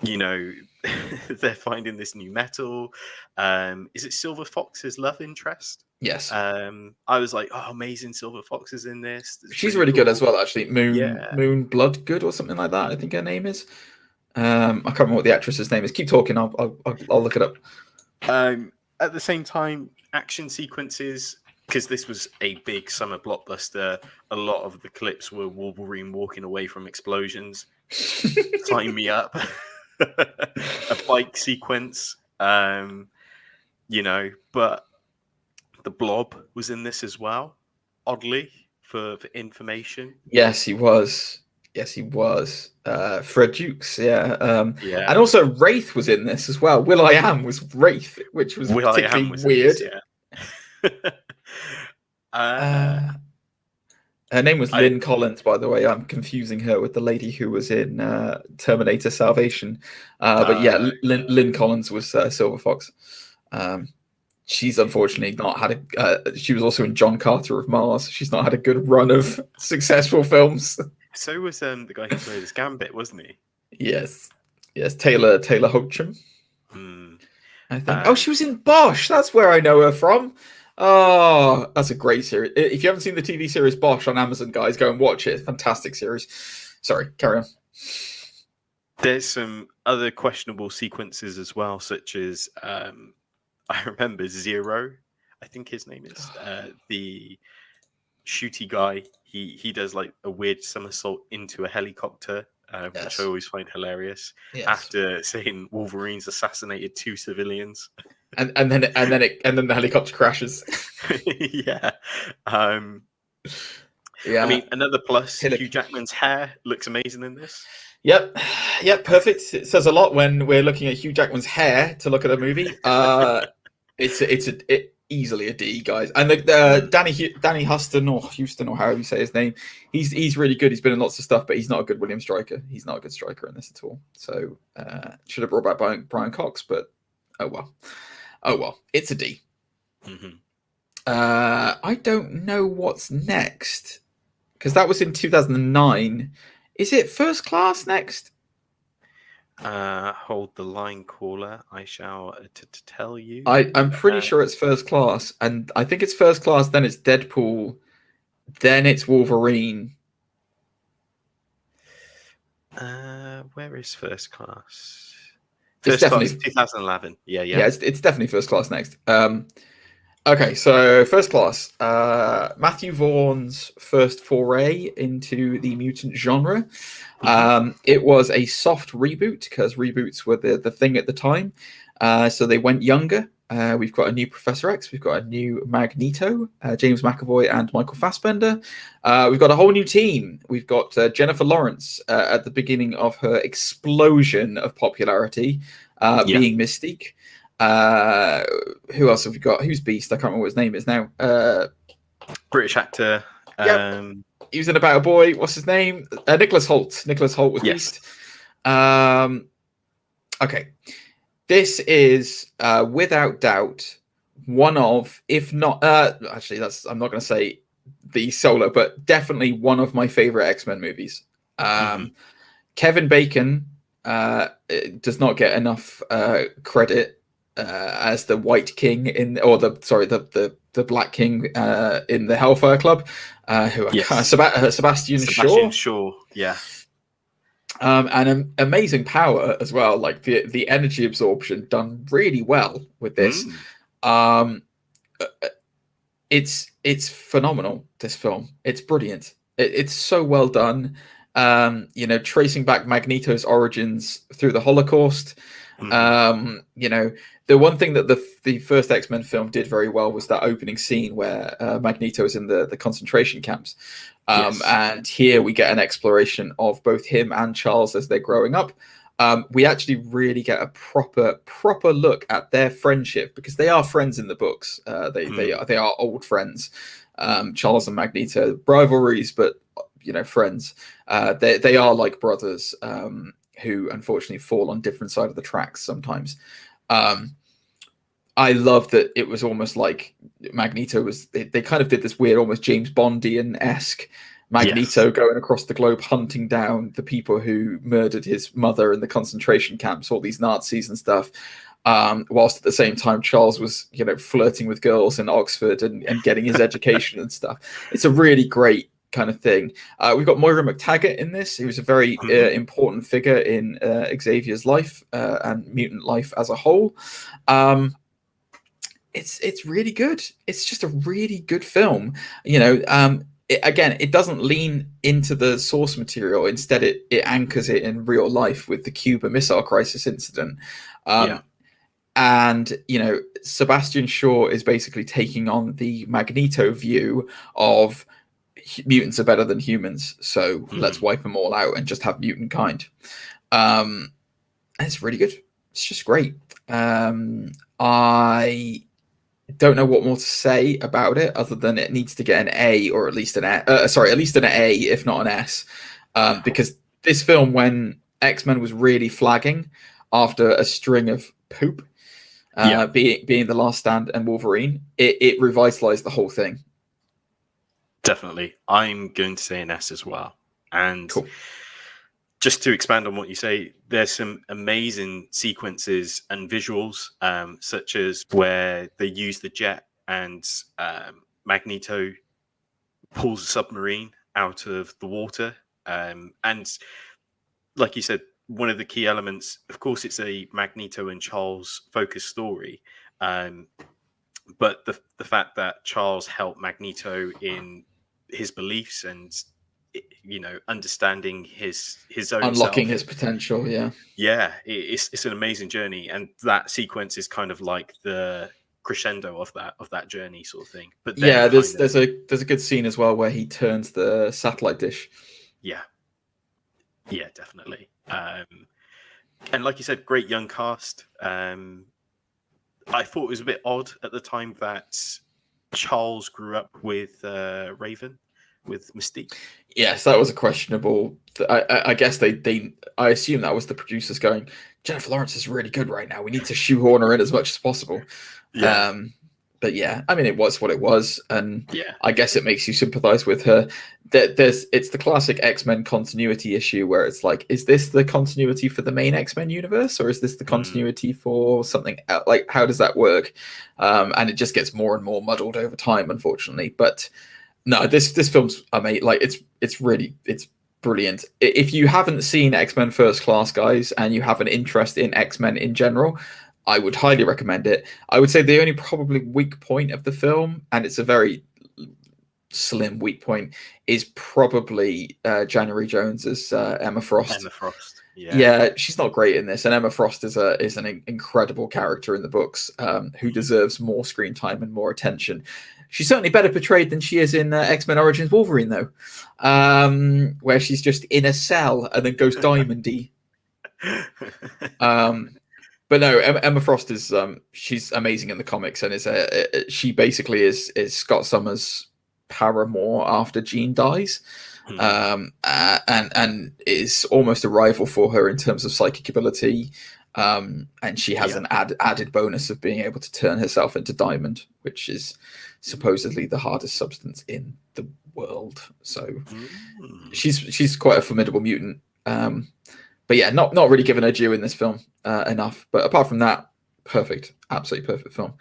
they're finding this new metal. Is it Silver Fox's love interest? Yes. I was like, amazing, Silver Fox is in this. She's really good as well, actually. Moon Bloodgood or something like that, I think her name is. I can't remember what the actress's name is. Keep talking, I'll look it up. At the same time, action sequences, because this was a big summer blockbuster, a lot of the clips were Wolverine walking away from explosions. Sign me up. A bike sequence, but the Blob was in this as well, oddly, for information. Yes, he was. Fred Dukes, and also Wraith was in this as well. Will.i.am was Wraith, which was particularly weird. Her name was Lynn Collins, by the way. I'm confusing her with the lady who was in Terminator Salvation. But yeah, Lynn Collins was Silver Fox. She's unfortunately not had she was also in John Carter of Mars. She's not had a good run of successful films. So was the guy who played as Gambit, wasn't he? Yes, Taylor Hoechlin. I think. She was in Bosch. That's where I know her from. Oh, that's a great series. If you haven't seen the TV series Bosch on Amazon, guys, go and watch it. Fantastic series. Sorry, carry on. There's some other questionable sequences as well, such as I remember Zero, I think his name is, the shooty guy. He does like a weird somersault into a helicopter, which I always find hilarious. Yes. After saying Wolverine's assassinated 2 civilians. And then the helicopter crashes. Yeah. I mean, another plus, Hugh Jackman's hair looks amazing in this. Yep, perfect. It says a lot when we're looking at Hugh Jackman's hair to look at a movie. It's easily a D, guys. And Danny Huston or Houston or however you say his name, he's really good. He's been in lots of stuff, but he's not a good William Stryker. He's not a good striker in this at all. So should have brought back Brian Cox, but oh well, it's a D. Mm-hmm. I don't know what's next because that was in 2009. Is it First Class next? Hold the line, caller. I shall tell you. I'm pretty sure it's First Class, and I think it's First Class. Then it's Deadpool. Then it's Wolverine. Where is First Class? It's definitely 2011. Yeah. It's definitely First Class next. Okay, so First Class, Matthew Vaughn's first foray into the mutant genre. It was a soft reboot because reboots were the thing at the time. So they went younger. We've got a new Professor X. We've got a new Magneto, James McAvoy and Michael Fassbender. We've got a whole new team. We've got Jennifer Lawrence at the beginning of her explosion of popularity, being Mystique. Who else have we got? Who's Beast? I can't remember what his name is now. British actor. He was in About a Boy. What's his name? Nicholas Hoult. Nicholas Hoult was Beast. Okay. This is without doubt one of, if not, actually, I'm not going to say the solo, but definitely one of my favorite X-Men movies. Kevin Bacon does not get enough credit as the White King the Black King in the Hellfire Club, Sebastian Shaw. Yeah. And amazing power as well, like the energy absorption done really well with this. It's phenomenal, this film. It's brilliant. It's so well done. Tracing back Magneto's origins through the Holocaust. The one thing that the first X-Men film did very well was that opening scene where Magneto is in the concentration camps. And here we get an exploration of both him and Charles as they're growing up. We actually really get a proper look at their friendship because they are friends in the books. They are old friends. Charles and Magneto, rivalries, but friends. They are like brothers who unfortunately fall on different sides of the tracks sometimes. I love that it was almost like Magneto was. They kind of did this weird, almost James Bondian-esque Magneto going across the globe hunting down the people who murdered his mother in the concentration camps, all these Nazis and stuff. Whilst at the same time, Charles was, flirting with girls in Oxford and getting his education and stuff. It's a really great kind of thing. We've got Moira McTaggart in this, who's a very important figure in Xavier's life and mutant life as a whole. It's really good. It's just a really good film. It doesn't lean into the source material. Instead, it anchors it in real life with the Cuba Missile Crisis incident. And, Sebastian Shaw is basically taking on the Magneto view of mutants are better than humans. So let's wipe them all out and just have mutant kind. And it's really good. It's just great. I don't know what more to say about it other than it needs to get an A or at least an at least an A, if not an S, because this film, when X-Men was really flagging after a string of poop, being The Last Stand and Wolverine, it revitalized the whole thing. Definitely. I'm going to say an S as well. And cool. Just to expand on what you say, there's some amazing sequences and visuals, such as where they use the jet and Magneto pulls a submarine out of the water. And like you said, one of the key elements, of course, it's a Magneto and Charles focused story. But the fact that Charles helped Magneto in his beliefs and, you know, understanding his own unlocking self. his potential, it's an amazing journey, and that sequence is kind of like the crescendo of that journey, sort of thing. But then there's a good scene as well where he turns the satellite dish. Yeah, definitely. And like you said, great young cast. I thought it was a bit odd at the time that Charles grew up with Raven, with Mystique. Yes, that was a questionable. I guess I assume that was the producers going, Jennifer Lawrence is really good right now. We need to shoehorn her in as much as possible. Yeah. But yeah, I mean, it was what it was, and yeah, I guess it makes you sympathize with her. It's the classic X-Men continuity issue where it's like, is this the continuity for the main X-Men universe, or is this the continuity for something else? Like, how does that work? And it just gets more and more muddled over time, unfortunately. But no, this film's amazing. Like, it's brilliant. If you haven't seen X-Men First Class, guys, and you have an interest in X-Men in general, I would highly recommend it. I would say the only probably weak point of the film, and it's a very slim weak point, is probably January Jones as Emma Frost. Emma Frost. Yeah, she's not great in this, and Emma Frost is an incredible character in the books, who deserves more screen time and more attention. She's certainly better portrayed than she is in X-Men Origins Wolverine, though, where she's just in a cell and then goes diamondy. But no, Emma Frost is she's amazing in the comics, and she basically is Scott Summers' paramour after Jean dies, and is almost a rival for her in terms of psychic ability, and she has an added bonus of being able to turn herself into diamond, which is supposedly the hardest substance in the world. So she's quite a formidable mutant. But yeah, not really given her due in this film enough. But apart from that, perfect, absolutely perfect film.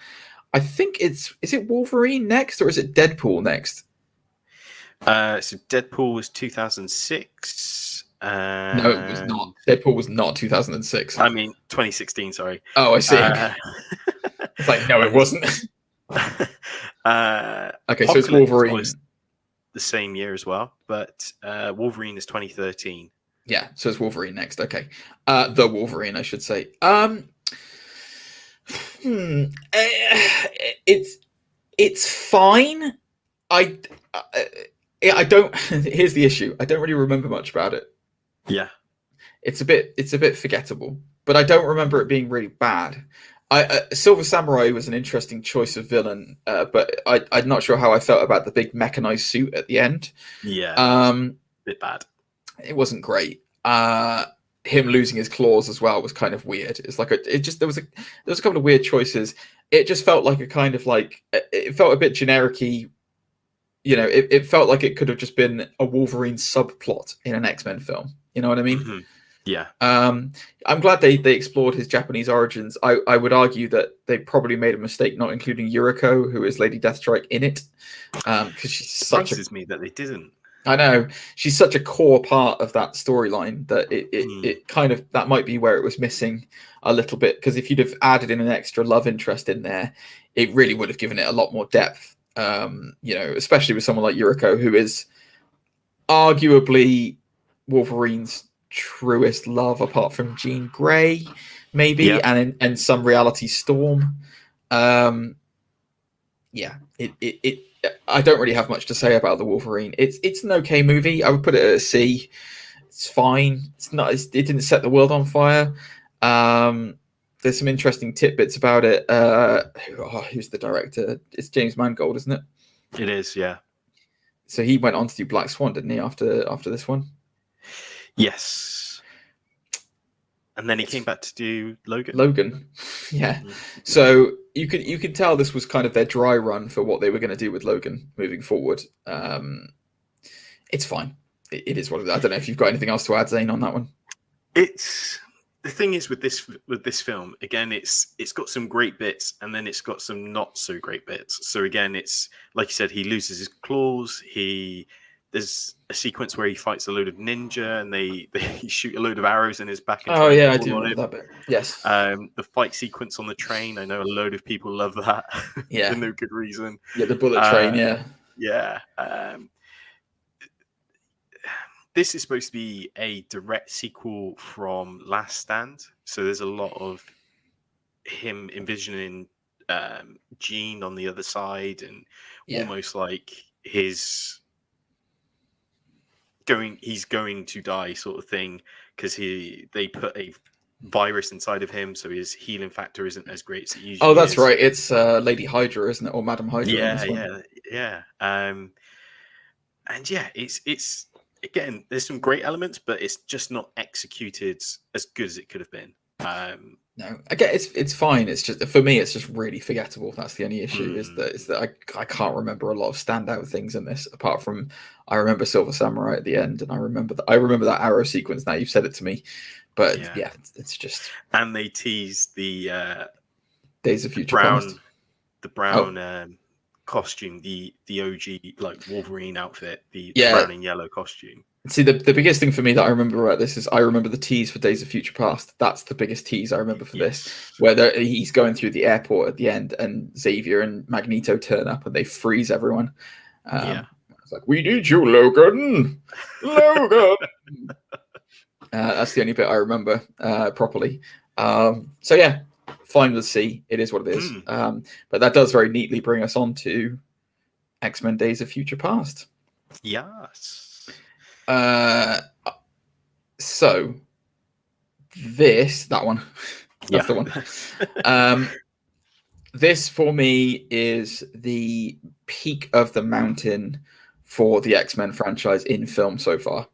I think is it Wolverine next, or is it Deadpool next? So Deadpool was 2006. No, it was not. Deadpool was not 2006. I mean, 2016. Sorry. Oh, I see. It's like, no, it wasn't. Okay, so it's Wolverine. Was the same year as well, but Wolverine is 2013. Yeah, so it's Wolverine next. Okay, the Wolverine, I should say. It's fine. I don't. Here's the issue. I don't really remember much about it. Yeah, it's a bit forgettable, but I don't remember it being really bad. Silver Samurai was an interesting choice of villain, but I'm not sure how I felt about the big mechanized suit at the end. Yeah, bit bad. It wasn't great. Him losing his claws as well was kind of weird. It's like there was a couple of weird choices. It just felt like it felt a bit generic-y. You know, it felt like it could have just been a Wolverine subplot in an X-Men film. You know what I mean? Mm-hmm. Yeah. I'm glad they explored his Japanese origins. I would argue that they probably made a mistake not including Yuriko, who is Lady Deathstrike, in it, because she's such me that they didn't. I know, she's such a core part of that storyline that it kind of, that might be where it was missing a little bit, because if you'd have added in an extra love interest in there, it really would have given it a lot more depth. You know, especially with someone like Yuriko, who is arguably Wolverine's truest love, apart from Jean Grey, maybe, and some Reality Storm. I don't really have much to say about the Wolverine. It's an okay movie. I would put it at a C. It's fine. It's not. It didn't set the world on fire. there's some interesting tidbits about it. Who's the director? It's James Mangold, isn't it? It is, yeah. So he went on to do Black Swan, didn't he? After this one. Yes. And then he came back to do Logan. Yeah. Mm-hmm. So you could tell this was kind of their dry run for what they were going to do with Logan moving forward. It's fine. It is what it is. I don't know if you've got anything else to add, Zane, on that one. It's the thing is with this film, again, it's got some great bits and then it's got some not so great bits. So again, it's like you said, he loses his claws. There's a sequence where he fights a load of ninja and they shoot a load of arrows in his back. And I do remember that bit. Yes. The fight sequence on the train, I know a load of people love that. Yeah. For no good reason. Yeah, the bullet train. Yeah. Yeah. This is supposed to be a direct sequel from Last Stand, so there's a lot of him envisioning Jean on the other side, and almost like he's going to die sort of thing, because they put a virus inside of him, so his healing factor isn't as great as it usually is. Oh, that's right. It's Lady Hydra, isn't it, or Madam Hydra? Yeah. And yeah, it's again, there's some great elements, but it's just not executed as good as it could have been. No, again, it's fine. It's just, for me, it's just really forgettable. That's the only issue. Is that I can't remember a lot of standout things in this, apart from I remember Silver Samurai at the end, and I remember that arrow sequence. Now you've said it to me, but yeah it's just. And they teased the Days of Future Past. The brown costume, the OG like Wolverine outfit, the brown and yellow costume. See, the biggest thing for me that I remember about this is I remember the tease for Days of Future Past. That's the biggest tease I remember for this, where he's going through the airport at the end, and Xavier and Magneto turn up and they freeze everyone. It's like, we need you, Logan. That's the only bit I remember properly. So yeah, fine with C. It is what it is. But that does very neatly bring us on to X-Men Days of Future Past. Yes. So that one, that's the one. This for me is the peak of the mountain for the X-Men franchise in film so far.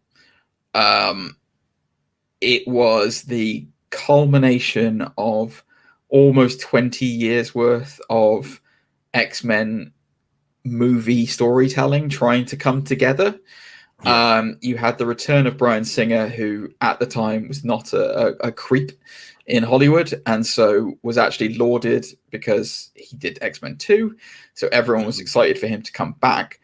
It was the culmination of almost 20 years worth of X-Men movie storytelling trying to come together. You had the return of Bryan Singer, who at the time was not a creep in Hollywood, and so was actually lauded because he did X-Men 2. So everyone was excited for him to come back.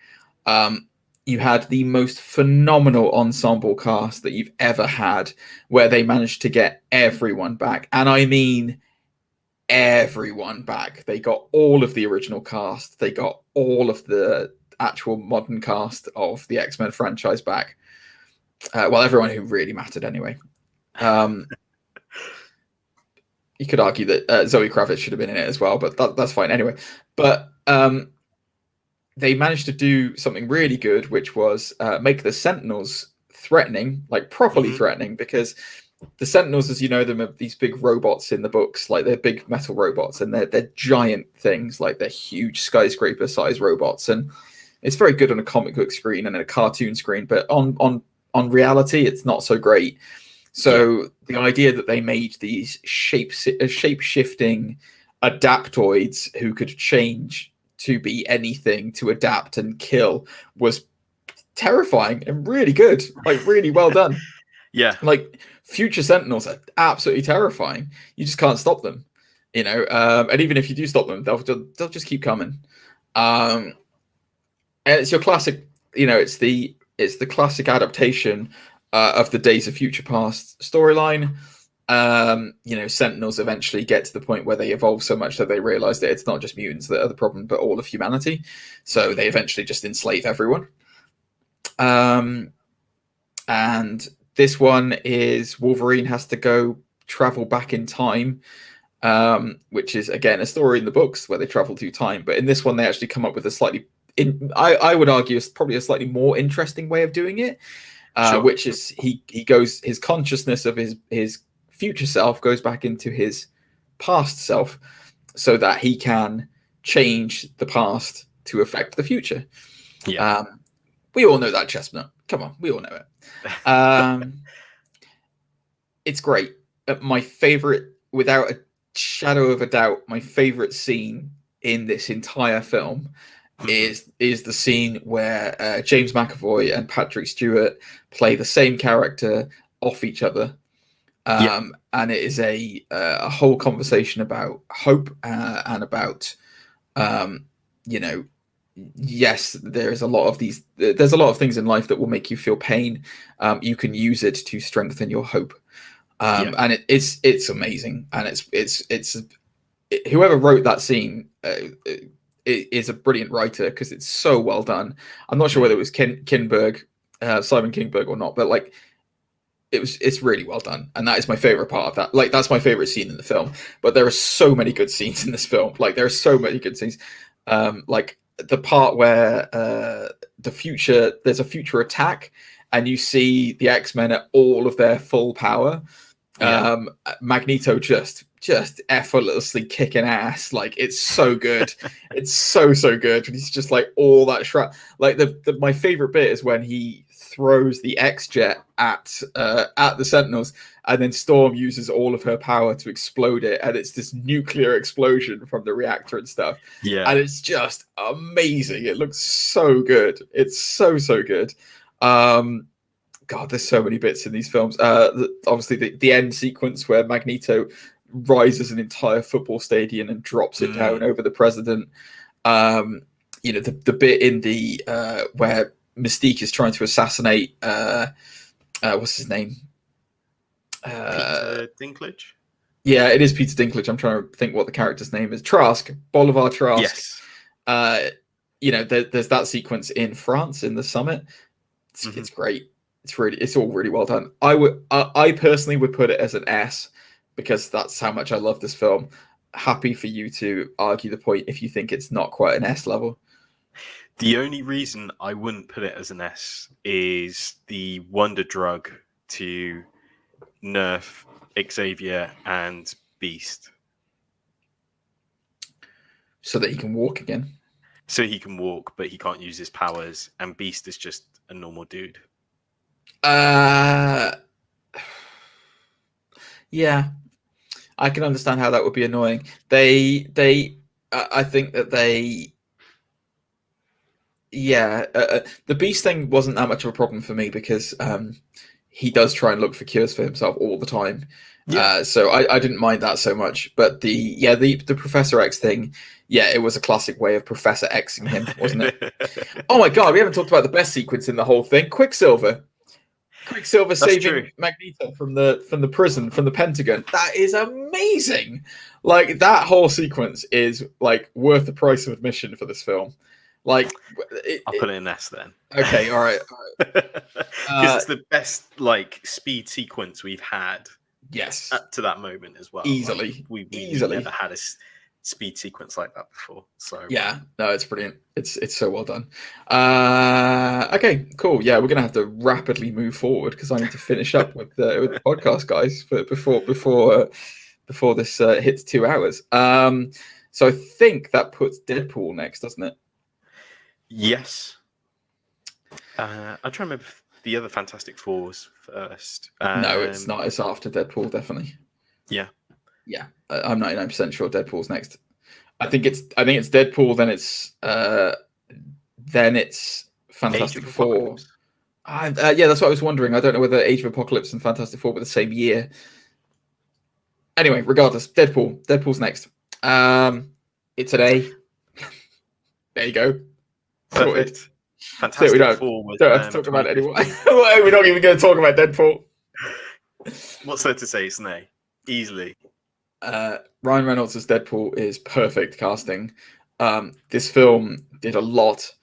You had the most phenomenal ensemble cast that you've ever had, where they managed to get everyone back. And I mean everyone back. They got all of the original cast. They got all of the actual modern cast of the X-Men franchise back. Well, everyone who really mattered anyway. You could argue that Zoe Kravitz should have been in it as well, but that's fine anyway. But they managed to do something really good, which was make the Sentinels threatening, like properly threatening, because the Sentinels, as you know them, are these big robots in the books, like they're big metal robots, and they're giant things, like they're huge skyscraper-sized robots, and it's very good on a comic book screen and a cartoon screen, but on reality, it's not so great. So the idea that they made these shape-shifting adaptoids who could change to be anything, to adapt and kill, was terrifying and really good, like really well done. Like future Sentinels are absolutely terrifying. You just can't stop them, you know. And even if you do stop them, they'll just keep coming. And it's your classic, you know, it's the classic adaptation of the Days of Future Past storyline. You know, Sentinels eventually get to the point where they evolve so much that they realize that it's not just mutants that are the problem, but all of humanity. So they eventually just enslave everyone. And this one is Wolverine has to go travel back in time, which is, again, a story in the books where they travel through time. But in this one, they actually come up with a slightly, I would argue, it's probably a slightly more interesting way of doing it, which is he goes, his consciousness of his future self goes back into his past self so that he can change the past to affect the future. Yeah. We all know that, Chestnut. Come on, we all know it. It's great. My favorite, without a shadow of a doubt, my favorite scene in this entire film is the scene where James McAvoy and Patrick Stewart play the same character off each other. And it is a whole conversation about hope and about, yes, there's a lot of things in life that will make you feel pain. You can use it to strengthen your hope. And it's amazing. And it's whoever wrote that scene is a brilliant writer, because it's so well done. I'm not sure whether it was Simon Kinberg or not, but like, it's really well done, and that is my favorite part of that. Like, that's my favorite scene in the film. But there are so many good scenes in this film. Like, there are so many good scenes. Like the part where there's a future attack, and you see the X-Men at all of their full power. Magneto just effortlessly kicking ass. Like, it's so good. It's so good. And he's just like all that like my favorite bit is when he throws the X-Jet at the Sentinels, and then Storm uses all of her power to explode it, and it's this nuclear explosion from the reactor and stuff. And it's just amazing. It looks so good. It's so good. God, there's so many bits in these films. Obviously the end sequence where Magneto rises an entire football stadium and drops it down over the president. The bit in the where Mystique is trying to assassinate what's his name? Peter Dinklage? Yeah, it is Peter Dinklage. I'm trying to think what the character's name is. Trask, Bolivar Trask. Yes. There's that sequence in France in the summit. It's great. It's all really well done. I personally would put it as an S, because that's how much I love this film. Happy for you to argue the point if you think it's not quite an S level. The only reason I wouldn't put it as an S is the wonder drug to nerf Xavier and Beast. So that he can walk again. So he can walk, but he can't use his powers, and Beast is just a normal dude. Yeah. I can understand how that would be annoying. I think that the Beast thing wasn't that much of a problem for me, because he does try and look for cures for himself all the time. So I didn't mind that so much. But the Professor X thing, it was a classic way of Professor Xing him, wasn't it? Oh my God, we haven't talked about the best sequence in the whole thing. Quicksilver saving Magneto from the prison, from the Pentagon. That is amazing. Like, that whole sequence is like worth the price of admission for this film. Like, I'll put it in S then. Okay, all right. Because it's the best like speed sequence we've had. Yes, up to that moment as well. Easily, like, we've never had a speed sequence like that before. So no, it's brilliant. It's so well done. Okay, cool. Yeah, we're gonna have to rapidly move forward, because I need to finish up with the podcast, guys, before this hits 2 hours. So I think that puts Deadpool next, doesn't it? Yes. I'm trying to remember the other Fantastic Fours first. No, it's not. It's after Deadpool, definitely. Yeah. I'm 99% sure Deadpool's next. I think it's Deadpool, then it's Fantastic Four. That's what I was wondering. I don't know whether Age of Apocalypse and Fantastic Four were the same year. Anyway, regardless, Deadpool's next. It's an A. There you go. Perfect. Fantastic Four. We don't have to talk about it anymore. We're not even going to talk about Deadpool. What's there to say? It's an A. Easily. Ryan Reynolds as Deadpool is perfect casting. This film did a lot.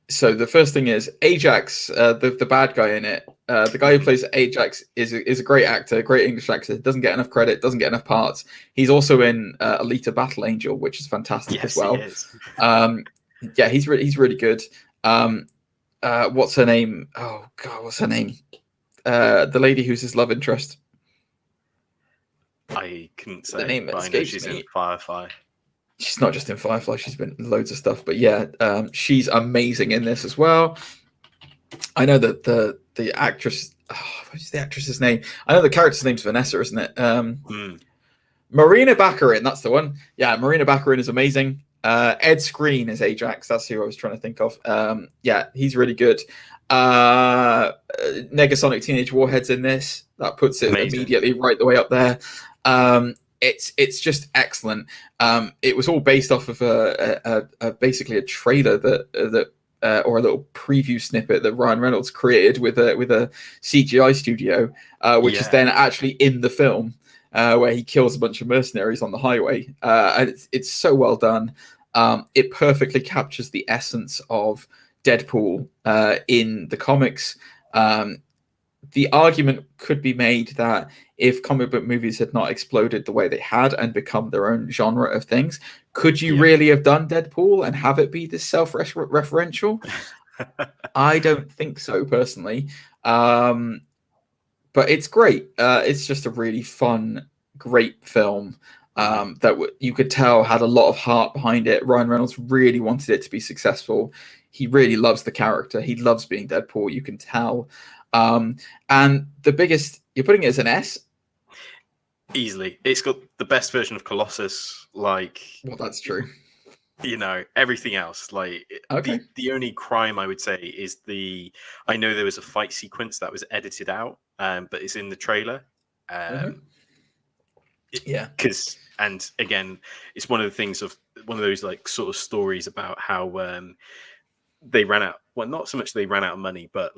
So the first thing is Ajax, the bad guy in it. The guy who plays Ajax is a great actor, great English actor. Doesn't get enough credit, doesn't get enough parts. He's also in Alita Battle Angel, which is fantastic as well. He is. He's really good. What's her name? Oh God, what's her name? The lady who's his love interest. I couldn't The say, name but I know escapes she's me. in Firefly. She's not just in Firefly; she's been in loads of stuff. But yeah, she's amazing in this as well. I know that the actress. What's the actress's name? I know the character's name's Vanessa, isn't it? Marina Baccarin, that's the one. Yeah, Marina Baccarin is amazing. Ed Skrein is Ajax. That's who I was trying to think of. Yeah, he's really good. Negasonic Teenage Warhead's in this. That puts it Amazing. immediately right the way up there. It's just excellent. It was all based off of basically a trailer that or a little preview snippet that Ryan Reynolds created with a CGI studio, which is then actually in the film, where he kills a bunch of mercenaries on the highway. And it's so well done. It perfectly captures the essence of Deadpool in the comics. The argument could be made that if comic book movies had not exploded the way they had and become their own genre of things, could you really have done Deadpool and have it be this self-referential? I don't think so, personally. But it's great. It's just a really fun, great film that you could tell had a lot of heart behind it. Ryan Reynolds really wanted it to be successful. He really loves the character. He loves being Deadpool. You can tell. And the biggest, you're putting it as an S? Easily. It's got the best version of Colossus. Well, that's true. Everything else. The only crime I would say is I know there was a fight sequence that was edited out, but it's in the trailer. And again, it's one of the things of one of those sort of stories about how they ran out. Well, not so much they ran out of money, but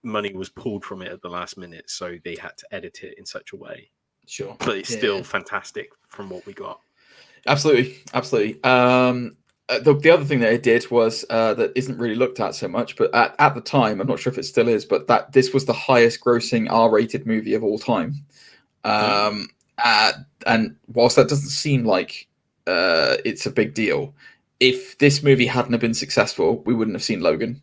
money was pulled from it at the last minute, so they had to edit it in such a way. Sure, but it's still fantastic from what we got. Absolutely. The other thing that it did was that isn't really looked at so much, but at the time, I'm not sure if it still is, but that this was the highest grossing R-rated movie of all time. And whilst that doesn't seem like it's a big deal, if this movie hadn't have been successful, we wouldn't have seen Logan.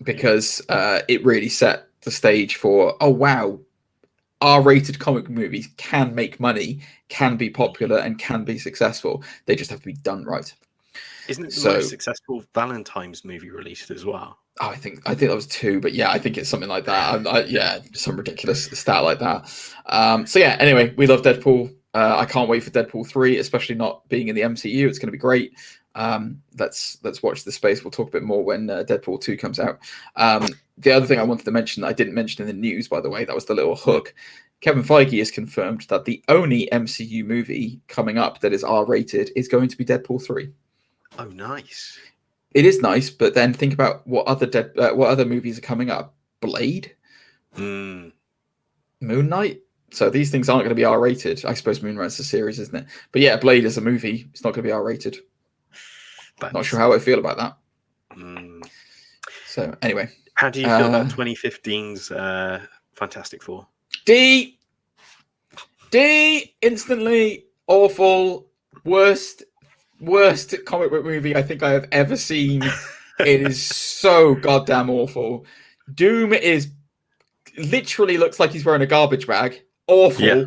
Because it really set the stage for, oh wow, R-rated comic movies can make money, can be popular, and can be successful. They just have to be done right. Isn't it the most successful Valentine's movie released as well? Oh, I think that was 2, but yeah, I think it's something like that. Some ridiculous stat like that. Anyway, we love Deadpool. I can't wait for Deadpool 3, especially not being in the MCU. It's going to be great. Let's watch the space. We'll talk a bit more when Deadpool 2 comes out. The other thing I wanted to mention that I didn't mention in the news, by the way, that was the little hook. Kevin Feige has confirmed that the only MCU movie coming up that is R-rated is going to be Deadpool 3. Oh, nice. It is nice, but then think about what other movies are coming up. Blade? Moon Knight? So these things aren't going to be R-rated. I suppose Moon Knight's a series, isn't it? But yeah, Blade is a movie. It's not going to be R-rated. Not sure how I feel about that. So anyway, how do you feel about 2015's Fantastic Four? D instantly awful, worst comic book movie I think I have ever seen. It is so goddamn awful. Doom is literally looks like he's wearing a garbage bag. Awful. Yeah.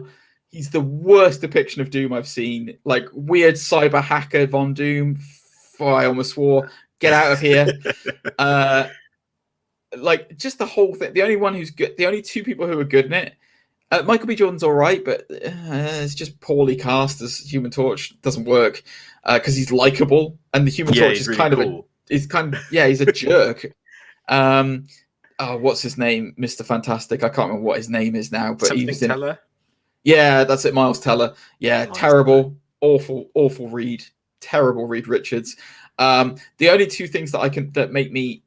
He's the worst depiction of Doom I've seen. Weird cyber hacker Von Doom. I almost swore. Get out of here. Just the whole thing. The only one who's good. The only 2 people who are good in it. Michael B. Jordan's all right, but it's just poorly cast as Human Torch. Doesn't work because he's likable, and the Human Torch is really kind cool. He's a jerk. What's his name? Mr. Fantastic. I can't remember what his name is now, but Something he's Teller. Yeah, that's it. Miles Teller. Yeah, Miles terrible, Teller. Awful read. Terrible Reed Richards. The only 2 things that make me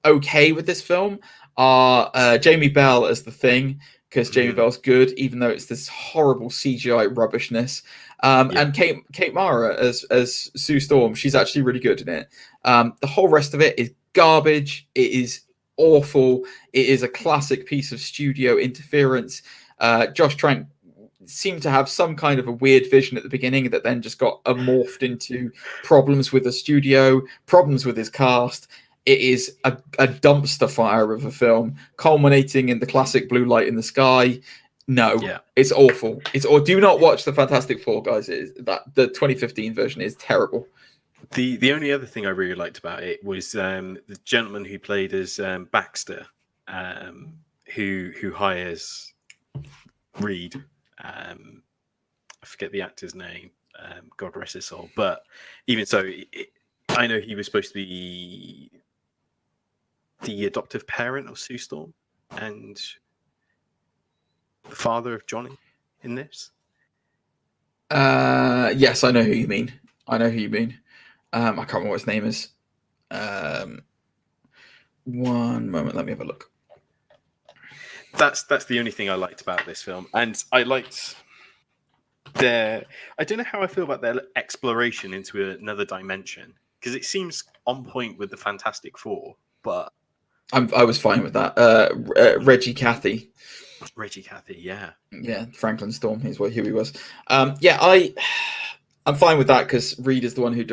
okay with this film are Jamie Bell as the Thing, because Jamie Bell's good, even though it's this horrible CGI rubbishness. And Kate Mara as Sue Storm. She's actually really good in it. The whole rest of it is garbage. It is awful. It is a classic piece of studio interference. Josh Trank seemed to have some kind of a weird vision at the beginning that then just got morphed into problems with the studio, problems with his cast. It is a dumpster fire of a film, culminating in the classic blue light in the sky. No, Yeah. it's awful. Do not watch the Fantastic Four, guys. The 2015 version is terrible. The only other thing I really liked about it was the gentleman who played as Baxter, who hires Reed. I forget the actor's name. God rest his soul. But even so, I know he was supposed to be the adoptive parent of Sue Storm and the father of Johnny in this. Yes, I know who you mean. I can't remember what his name is. One moment, let me have a look. That's the only thing I liked about this film, and I liked I don't know how I feel about their exploration into another dimension, because it seems on point with the Fantastic Four, but I was fine with that. Reggie Cathy, yeah, Franklin Storm is who he was. I'm fine with that because Reed is the one who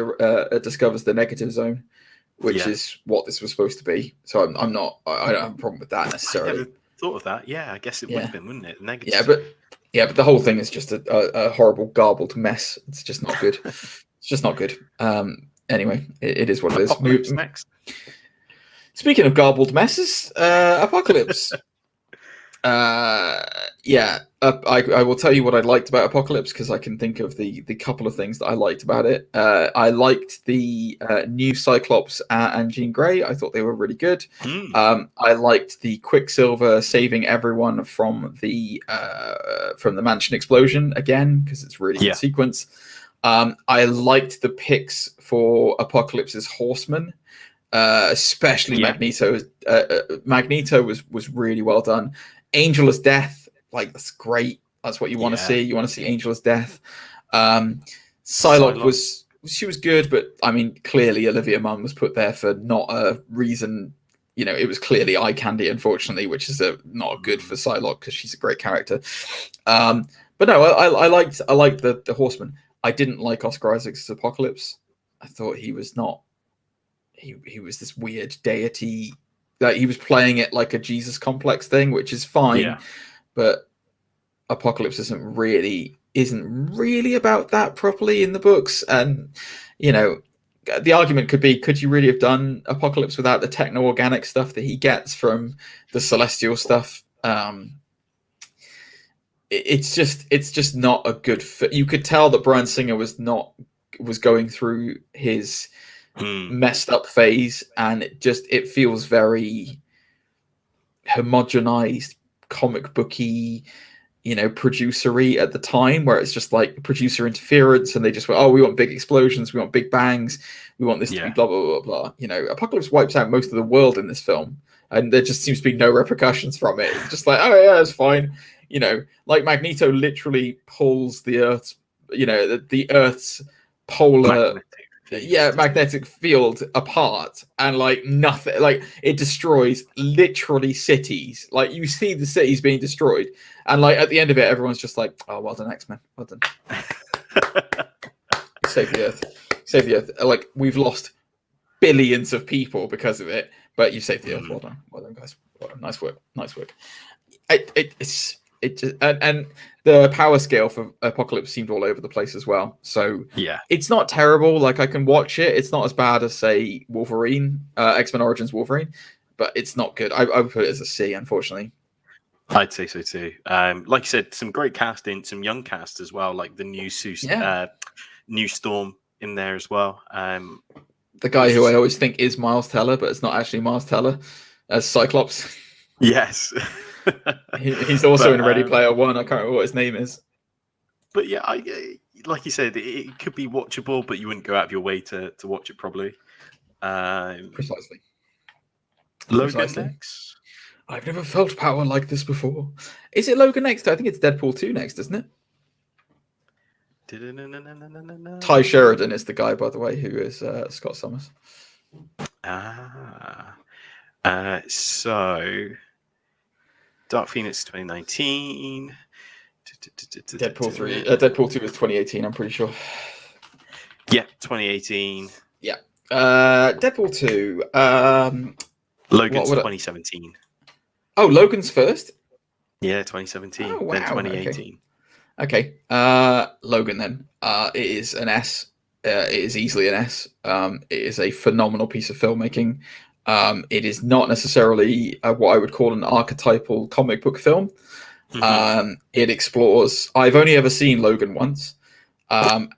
discovers the negative zone, which is what this was supposed to be. So I don't have a problem with that necessarily. I never thought of that. Yeah, I guess it would have been, wouldn't it? Negative. But the whole thing is just a horrible garbled mess. It's just not good. It's just not good. Anyway, it is what it is. Apocalypse next. Speaking of garbled messes, Apocalypse. I will tell you what I liked about Apocalypse because I can think of the couple of things that I liked about it. I liked the new Cyclops and Jean Grey. I thought they were really good. I liked the Quicksilver saving everyone from the mansion explosion again because it's really good sequence. I liked the picks for Apocalypse's Horsemen. Especially Magneto. Magneto was really well done. Angel as Death, like that's great. That's what you want to see. You want to see Angel as Death. Psylocke was good, but I mean, clearly Olivia Munn was put there for not a reason. You know, it was clearly eye candy, unfortunately, which is not good for Psylocke because she's a great character. But no, I liked the Horseman. I didn't like Oscar Isaac's Apocalypse. I thought he was not. He was this weird deity that he was playing it like a Jesus complex thing, which is fine, but Apocalypse isn't really about that properly in the books. And you know, the argument could be, could you really have done Apocalypse without the techno-organic stuff that he gets from the celestial stuff? It's just not a good fit. You could tell that Bryan Singer was going through his messed up phase, and it feels very homogenized, comic booky, producery at the time, where it's just like producer interference, and they just went, oh, we want big explosions, we want big bangs, we want this to be blah blah blah blah. Apocalypse wipes out most of the world in this film, and there just seems to be no repercussions from it. It's just like, oh yeah, it's fine. Like Magneto literally pulls the Earth's, the Earth's polar magnetic field apart, and like nothing, like it destroys literally cities. Like you see the cities being destroyed, and like at the end of it, everyone's just like, oh, well done, X-Men, well done. Save the Earth. Like we've lost billions of people because of it, but you saved the Earth. Well done, guys. Well done. Nice work. And the power scale for Apocalypse seemed all over the place as well. So it's not terrible. Like I can watch it. It's not as bad as say Wolverine, X-Men Origins Wolverine, but it's not good. I would put it as a C, unfortunately. I'd say so too. Like you said, some great casting, some young cast as well, like the new new Storm in there as well. The guy who I always think is Miles Teller, but it's not actually Miles Teller as Cyclops. Yes. He's also in Ready Player One. I can't remember what his name is. But yeah, like you said, it could be watchable, but you wouldn't go out of your way to watch it probably. Precisely. Logan next. I've never felt power like this before. Is it Logan next? I think it's Deadpool 2 next, isn't it? Ty Sheridan is the guy, by the way, who is Scott Summers. So Dark Phoenix 2019. Deadpool 3. Deadpool 2 is 2018, I'm pretty sure. Yeah, 2018. Yeah. Deadpool 2. Logan's 2017. Oh, Logan's first? Yeah, 2017, Oh, then wow. 2018. Okay. Logan then. It is an S. It is easily an S. It is a phenomenal piece of filmmaking. It is not necessarily what I would call an archetypal comic book film. It explores. I've only ever seen Logan once, and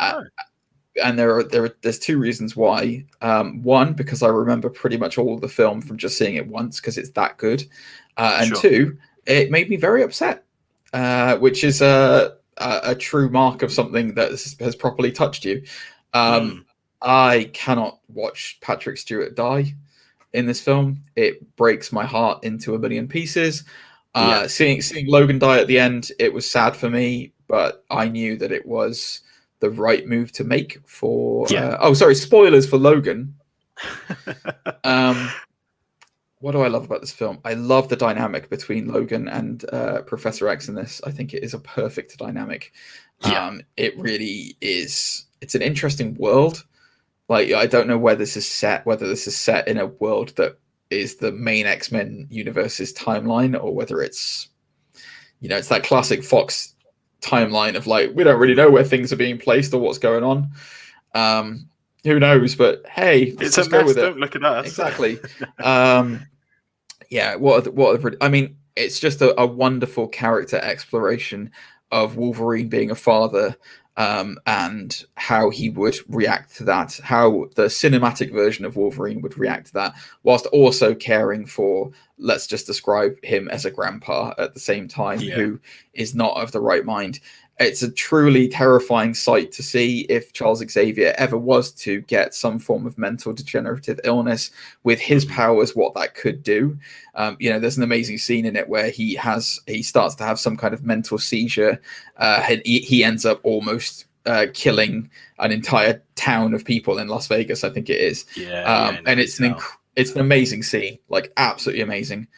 there's two reasons why. One, because I remember pretty much all of the film from just seeing it once because it's that good, and two, it made me very upset, which is a true mark of something that has properly touched you. I cannot watch Patrick Stewart die in this film. It breaks my heart into a million pieces. Seeing Logan die at the end, it was sad for me, but I knew that it was the right move to make for. Spoilers for Logan. What do I love about this film? I love the dynamic between Logan and Professor X in this. I think it is a perfect dynamic. It really is. It's an interesting world. Like, I don't know whether this is set in a world that is the main X-Men universe's timeline, or whether it's that classic Fox timeline of like, we don't really know where things are being placed or what's going on. Who knows? But hey, it's a mess. Don't look at us. Exactly. It's just a wonderful character exploration of Wolverine being a father, and how he would react to that, how the cinematic version of Wolverine would react to that, whilst also caring for, let's just describe him as a grandpa at the same time, who is not of the right mind. It's a truly terrifying sight to see if Charles Xavier ever was to get some form of mental degenerative illness with his powers, what that could do. There's an amazing scene in it where he starts to have some kind of mental seizure. He ends up almost killing an entire town of people in Las Vegas, I think it is. And it's an amazing scene, like absolutely amazing.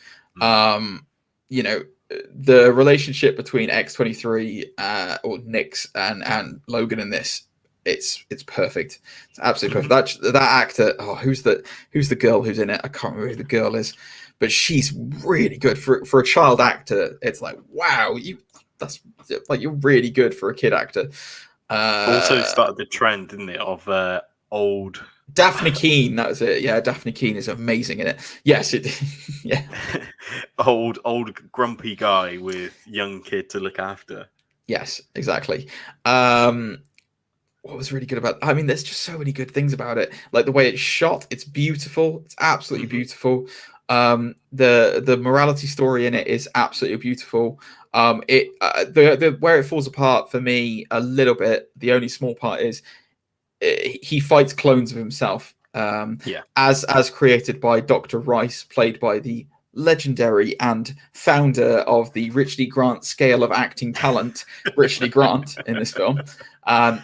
The relationship between X-23 or Nyx and Logan in this, it's perfect. It's absolutely perfect. That actor, who's the girl who's in it? I can't remember who the girl is, but she's really good for a child actor. It's like, wow, you're really good for a kid actor. Also started the trend, didn't it, of old Daphne Keane, that was it. Yeah, Daphne Keane is amazing in it. Yes, yeah. old grumpy guy with young kid to look after. Yes, exactly. What was really good about? There's just so many good things about it. Like the way it's shot, it's beautiful. It's absolutely beautiful. The morality story in it is absolutely beautiful. Where it falls apart for me a little bit, the only small part is, he fights clones of himself, as created by Dr. Rice, played by the legendary and founder of the Richard E. Grant scale of acting talent, Richard E. Grant, in this film,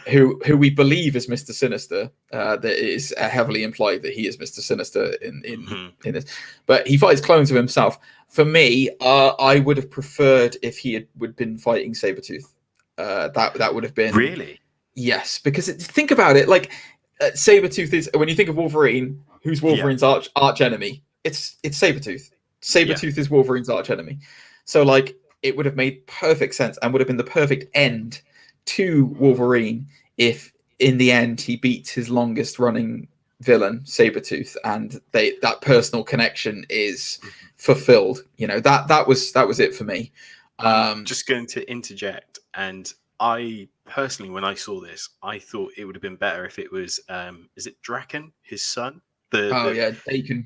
who we believe is Mr. Sinister. That is heavily implied that he is Mr. Sinister in this. But he fights clones of himself. For me, I would have preferred if he would been fighting Sabretooth. That would have been really. Yes, because think about it, like Sabretooth is, when you think of Wolverine, who's Wolverine's arch enemy? It's Sabretooth. Sabretooth is Wolverine's arch enemy. So like it would have made perfect sense and would have been the perfect end to Wolverine if in the end he beats his longest running villain, Sabretooth, and that personal connection is fulfilled. That was it for me. Just going to interject, and I personally, when I saw this, I thought it would have been better if it was, is it Draken, his son? Daken.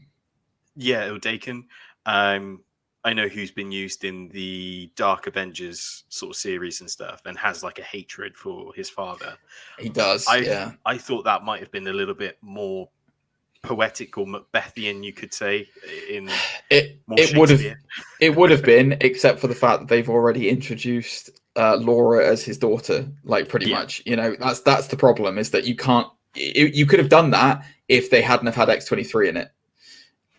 Yeah, or Daken. I know who's been used in the Dark Avengers sort of series and stuff, and has like a hatred for his father. He does. I thought that might have been a little bit more poetic or Macbethian, you could say. It would have been, except for the fact that they've already introduced Laura as his daughter, like pretty much. That's the problem, is that you can't. You could have done that if they hadn't have had X-23 in it,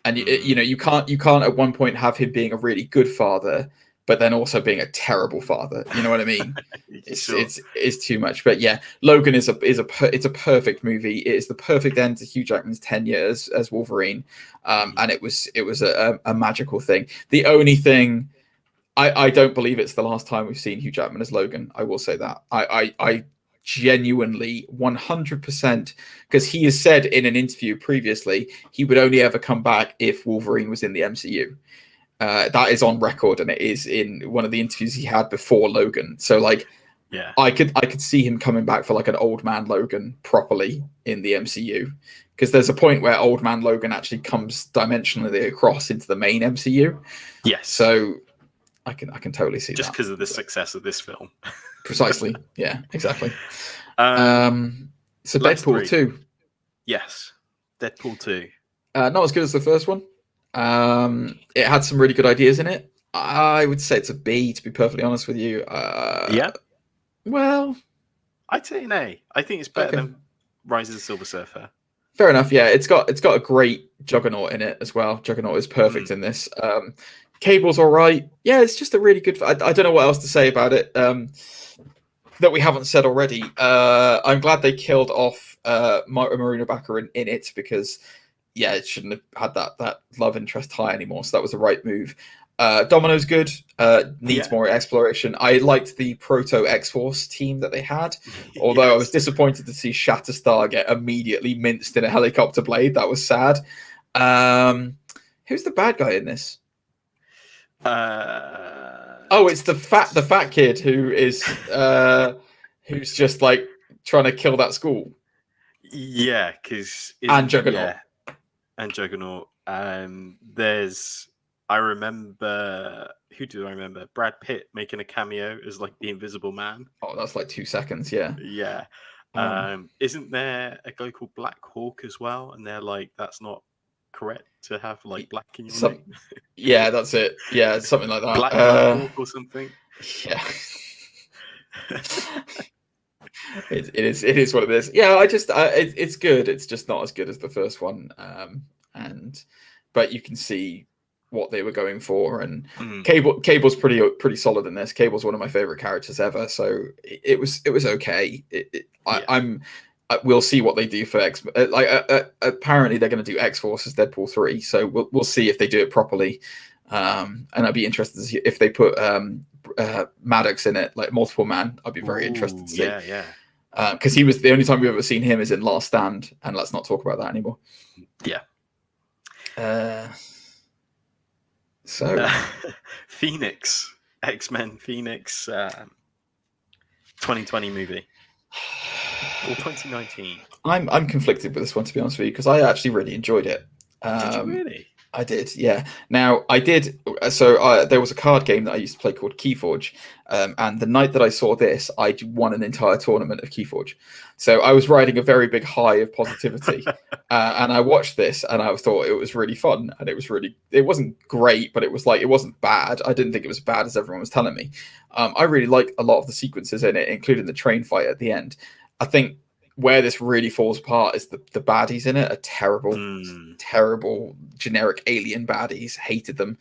and you can't at one point have him being a really good father, but then also being a terrible father. You know what I mean? It's too much. But yeah, Logan is a perfect movie. It is the perfect end to Hugh Jackman's 10 years as Wolverine, and it was a magical thing. The only thing I don't believe it's the last time we've seen Hugh Jackman as Logan. I will say that. I genuinely 100%, because he has said in an interview previously he would only ever come back if Wolverine was in the MCU. That is on record, and it is in one of the interviews he had before Logan. So like, yeah, I could see him coming back for like an old man Logan properly in the MCU, because there's a point where old man Logan actually comes dimensionally across into the main MCU. yes. So I can totally see just that. because of the success of this film. Precisely. Yeah, exactly. So Last Deadpool three. 2. Yes, Deadpool 2. Not as good as the first one. It had some really good ideas in it. I would say it's a B, to be perfectly honest with you. Yeah. Well, I'd say an A. I think it's better than Rise of the Silver Surfer. Fair enough. Yeah, it's got a great Juggernaut in it as well. Juggernaut is perfect in this. Cable's all right. Yeah, it's just a really good. I don't know what else to say about it that we haven't said already. I'm glad they killed off Marina Backer in it, because yeah, it shouldn't have had that love interest tie anymore. So that was the right move. Domino's good. Needs more exploration. I liked the Proto X-Force team that they had, although I was disappointed to see Shatterstar get immediately minced in a helicopter blade. That was sad. Who's the bad guy in this? It's the fat kid who is who's just like trying to kill that school. Yeah, because and Juggernaut. Yeah, and Juggernaut. I remember. Who do I remember? Brad Pitt making a cameo as like the Invisible Man. Oh, that's like 2 seconds. Yeah. Yeah. Isn't there a guy called Black Hawk as well? And they're like, that's not correct to have like black in your name. Yeah, that's it. Yeah, something like that. Black Hawk or something. Yeah. It is what it is. Yeah, it's good. It's just not as good as the first one. But you can see what they were going for, and Cable's pretty solid in this. Cable's one of my favorite characters ever, so it was okay. We'll see what they do for X. Apparently they're going to do X-Force as Deadpool 3, so we'll see if they do it properly. And I'd be interested to see if they put Maddox in it, like Multiple Man. I'd be very interested to see. Yeah. Because he was the only time we've ever seen him is in Last Stand, and let's not talk about that anymore. Yeah. So Phoenix, X-Men Phoenix, 2020 movie or 2019. I'm conflicted with this one, to be honest with you, because I actually really enjoyed it. Did you really? I did, yeah. Now, I did. So there was a card game that I used to play called Keyforge. And the night that I saw this, I won an entire tournament of Keyforge. So I was riding a very big high of positivity. And I watched this and I thought it was really fun. And it wasn't great, but it wasn't bad. I didn't think it was as bad as everyone was telling me. I really like a lot of the sequences in it, including the train fight at the end. I think where this really falls apart is the baddies in it are terrible generic alien baddies. Hated them.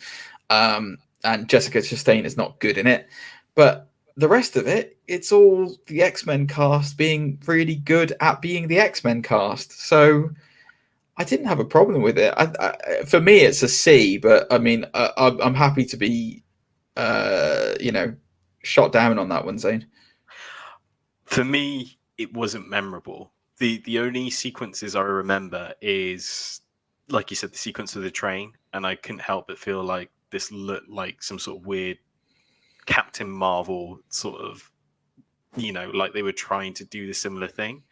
And Jessica Chastain is not good in it. But the rest of it, it's all the X-Men cast being really good at being the X-Men cast. So I didn't have a problem with it. For me, it's a C, but I mean, I'm happy to be, shot down on that one, Zane. For me, it wasn't memorable. The only sequences I remember is, like you said, the sequence of the train, and I couldn't help but feel like this looked like some sort of weird Captain Marvel sort of, like they were trying to do the similar thing.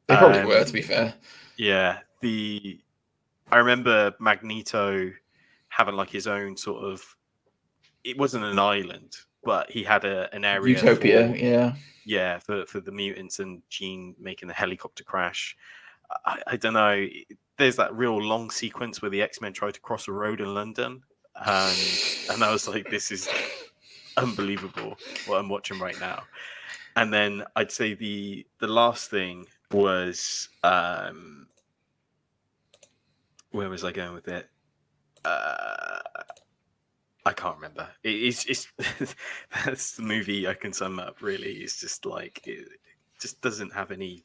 They probably were, to be fair. Yeah. I remember Magneto having like his own sort of, it wasn't an island, but he had an area. Utopia, yeah, for the mutants, and Jean making the helicopter crash. I don't know. There's that real long sequence where the X-Men try to cross a road in London, and I was like, this is unbelievable what I'm watching right now. And then I'd say the last thing was where was I going with it? I can't remember. It's that's the movie I can sum up. Really, it's just like it just doesn't have any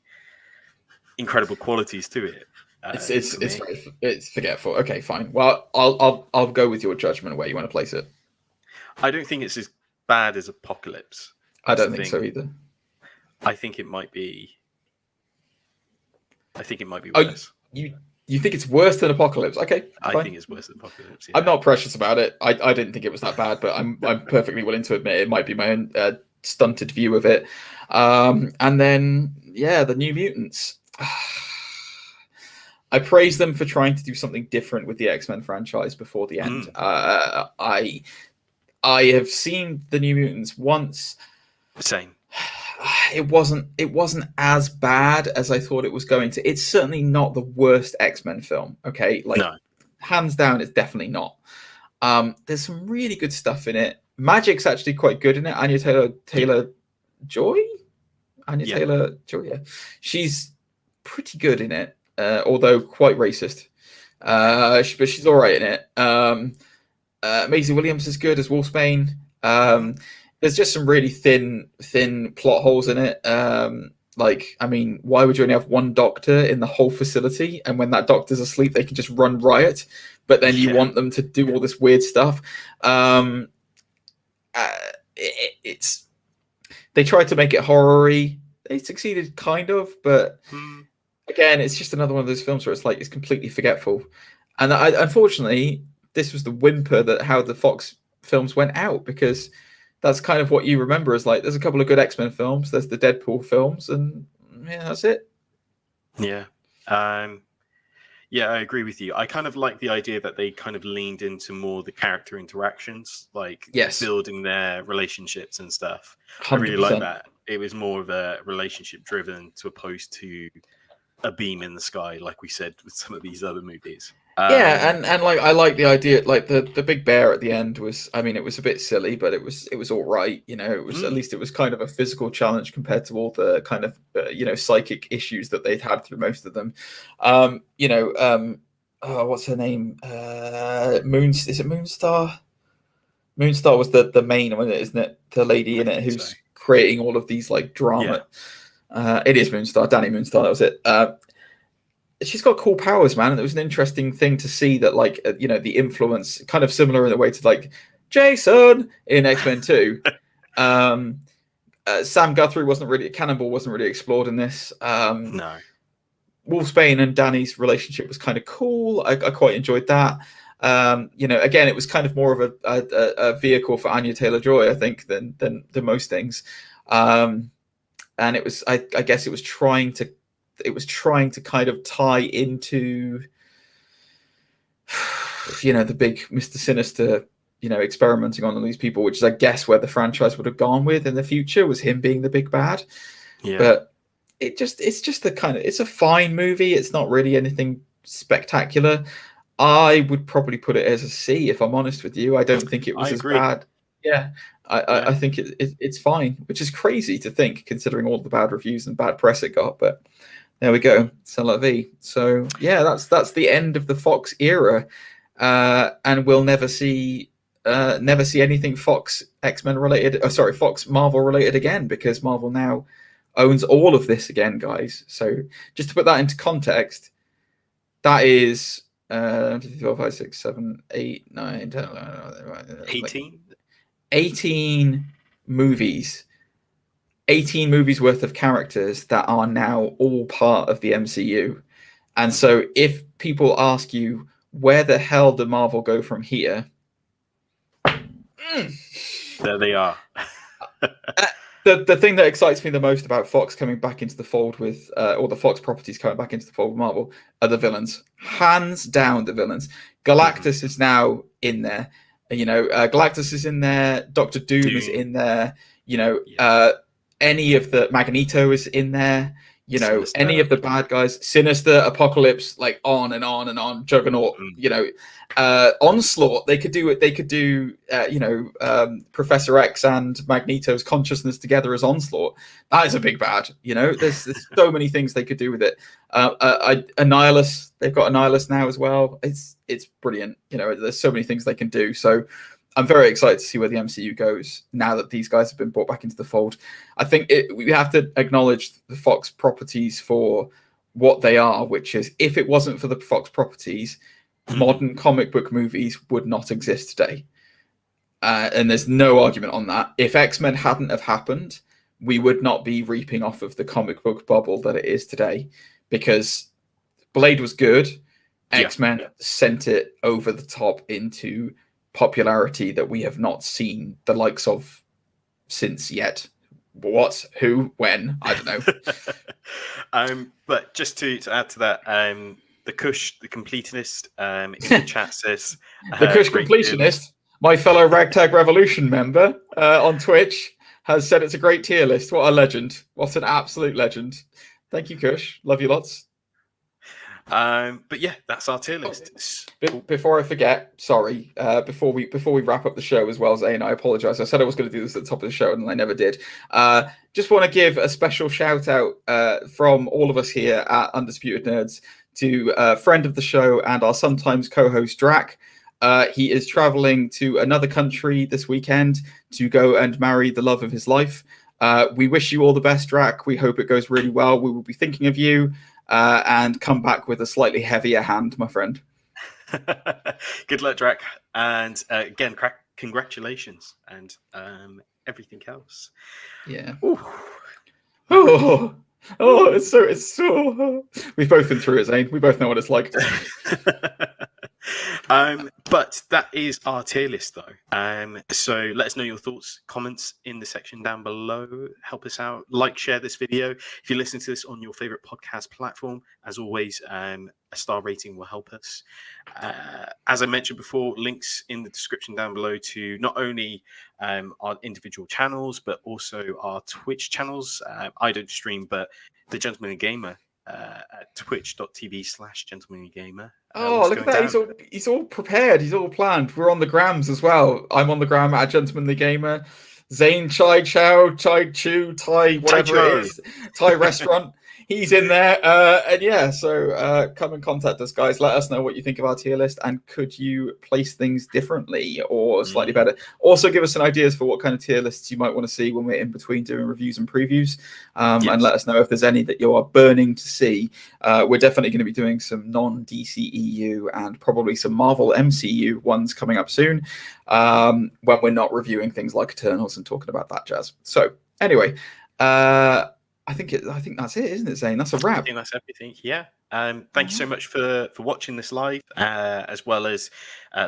incredible qualities to it. It's forgetful. Okay, fine. Well, I'll go with your judgment where you want to place it. I don't think it's as bad as Apocalypse. I That's don't the think thing. so either. I think it might be. I think it might be Oh, worse. you think it's worse than Apocalypse? Okay, I fine. think it's worse than Apocalypse. Yeah. I'm not precious about it. I didn't think it was that bad, but I'm perfectly willing to admit it might be my own stunted view of it. And then the New Mutants. I praise them for trying to do something different with the X-Men franchise before the end. I have seen the New Mutants once. Same. It wasn't as bad as I thought it was going to. It's certainly not the worst X-Men film. Okay, No. Hands down, it's definitely not. There's some really good stuff in it. Magic's actually quite good in it. Anya Taylor-Joy. Yeah. She's pretty good in it, although quite racist. But she's all right in it. Maisie Williams is good as Wolfsbane. There's just some really thin plot holes in it. Why would you only have one doctor in the whole facility? And when that doctor's asleep, they can just run riot. But then you want them to do all this weird stuff. They tried to make it horror-y. They succeeded kind of, but again, it's just another one of those films where it's completely forgetful. And unfortunately, this was the whimper that how the Fox films went out, because that's kind of what you remember as there's a couple of good X-Men films, there's the Deadpool films, and that's it. Yeah. I agree with you. I kind of like the idea that they kind of leaned into more the character interactions, building their relationships and stuff. 100%. I really like that. It was more of a relationship driven to opposed to a beam in the sky, like we said with some of these other movies. And I like the idea, the big bear at the end was, it was a bit silly, but it was all right. It was at least it was kind of a physical challenge compared to all the kind of psychic issues that they'd had through most of them. What's her name? Is it Moonstar? Moonstar was the main one, isn't it? The lady in it who's creating all of these drama. Yeah. It is Moonstar, Danny Moonstar. That was it. She's got cool powers, man, and it was an interesting thing to see that the influence kind of similar in a way to Jason in X-Men 2. Sam Guthrie Cannonball wasn't really explored in this. No. Wolfsbane and Danny's relationship was kind of cool. I quite enjoyed that. Again, it was kind of more of a vehicle for Anya Taylor-Joy, I think, than most things. And it was, I guess, it was trying to kind of tie into, the big Mr. Sinister, experimenting on all these people, which is, I guess, where the franchise would have gone with in the future, was him being the big bad. Yeah. But it's just it's a fine movie. It's not really anything spectacular. I would probably put it as a C, if I'm honest with you. I don't think it was as bad. Yeah. I think it's fine, which is crazy to think, considering all the bad reviews and bad press it got, but there we go. C'est la vie. So that's the end of the Fox era, and we'll never see anything Fox X-Men related. Fox Marvel related again, because Marvel now owns all of this again, guys. So just to put that into context, that is 4, 5, 6, 7, 8, 9, 10, 18. 18 movies. 18 movies worth of characters that are now all part of the MCU. And so if people ask you, where the hell did Marvel go from here? There they are. The thing that excites me the most about Fox coming back into the fold with, or the Fox properties coming back into the fold with Marvel, are the villains. Hands down, the villains. Galactus is now in there. Galactus is in there. Doctor Doom is in there. Any of the Magneto is in there. Sinister. Any of the bad guys, Sinister, Apocalypse, on and on and on, Juggernaut, Onslaught. They could do it. They could do, Professor X and Magneto's consciousness together as Onslaught. That is a big bad. There's so many things they could do with it. Annihilus, they've got Annihilus now as well. It's brilliant. There's so many things they can do. So I'm very excited to see where the MCU goes now that these guys have been brought back into the fold. I think we have to acknowledge the Fox properties for what they are, which is, if it wasn't for the Fox properties, modern comic book movies would not exist today. and there's no argument on that. If X-Men hadn't have happened, we would not be reaping off of the comic book bubble that it is today, because Blade was good. X-Men sent it over the top into popularity that we have not seen the likes of since yet. What? Who? When? I don't know. But just to add to that, the Kush, the completionist, in the chat says the Kush completionist, my fellow Ragtag Revolution member on Twitch, has said it's a great tier list. What a legend! What an absolute legend! Thank you, Kush. Love you lots. But yeah, that's our tier list. Before I forget, sorry, before we wrap up the show as well, Zane, I apologize. I said I was going to do this at the top of the show and I never did. Just want to give a special shout out from all of us here at Undisputed Nerds to a friend of the show and our sometimes co-host Drac. He is traveling to another country this weekend to go and marry the love of his life. We wish you all the best, Drac. We hope it goes really well. We will be thinking of you. And come back with a slightly heavier hand, my friend. Good luck, Drac. And again, congratulations and everything else. Yeah. Ooh. Oh, it's so. We've both been through it, Zane. We both know what it's like. But that is our tier list, though. So let us know your thoughts, comments in the section down below. Help us out. Like, share this video. If you listen to this on your favorite podcast platform, as always, a star rating will help us. As I mentioned before, links in the description down below to not only our individual channels, but also our Twitch channels. I don't stream, but the Gentleman Gamer at twitch.tv/gentlemangamer. Oh, look at that. He's all prepared. He's all planned. We're on the grams as well. I'm on the gram at Gentlemanly Gamer. Zane Chai Chow, Chai Chu, Thai, whatever it is. Thai restaurant. He's in there. And yeah, so come and contact us, guys. Let us know what you think of our tier list. And could you place things differently or slightly better? Also, give us some ideas for what kind of tier lists you might want to see when we're in between doing reviews and previews. And let us know if there's any that you are burning to see. We're definitely going to be doing some non-DCEU and probably some Marvel MCU ones coming up soon when we're not reviewing things like Eternals and talking about that jazz. So anyway, I think that's it, isn't it, Zane? That's a wrap. I think that's everything. Yeah. Thank you so much for watching this live, as well as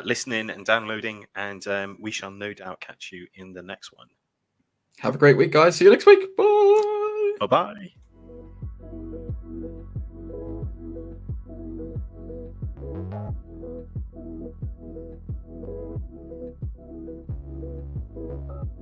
listening and downloading. And we shall no doubt catch you in the next one. Have a great week, guys. See you next week. Bye. Bye-bye.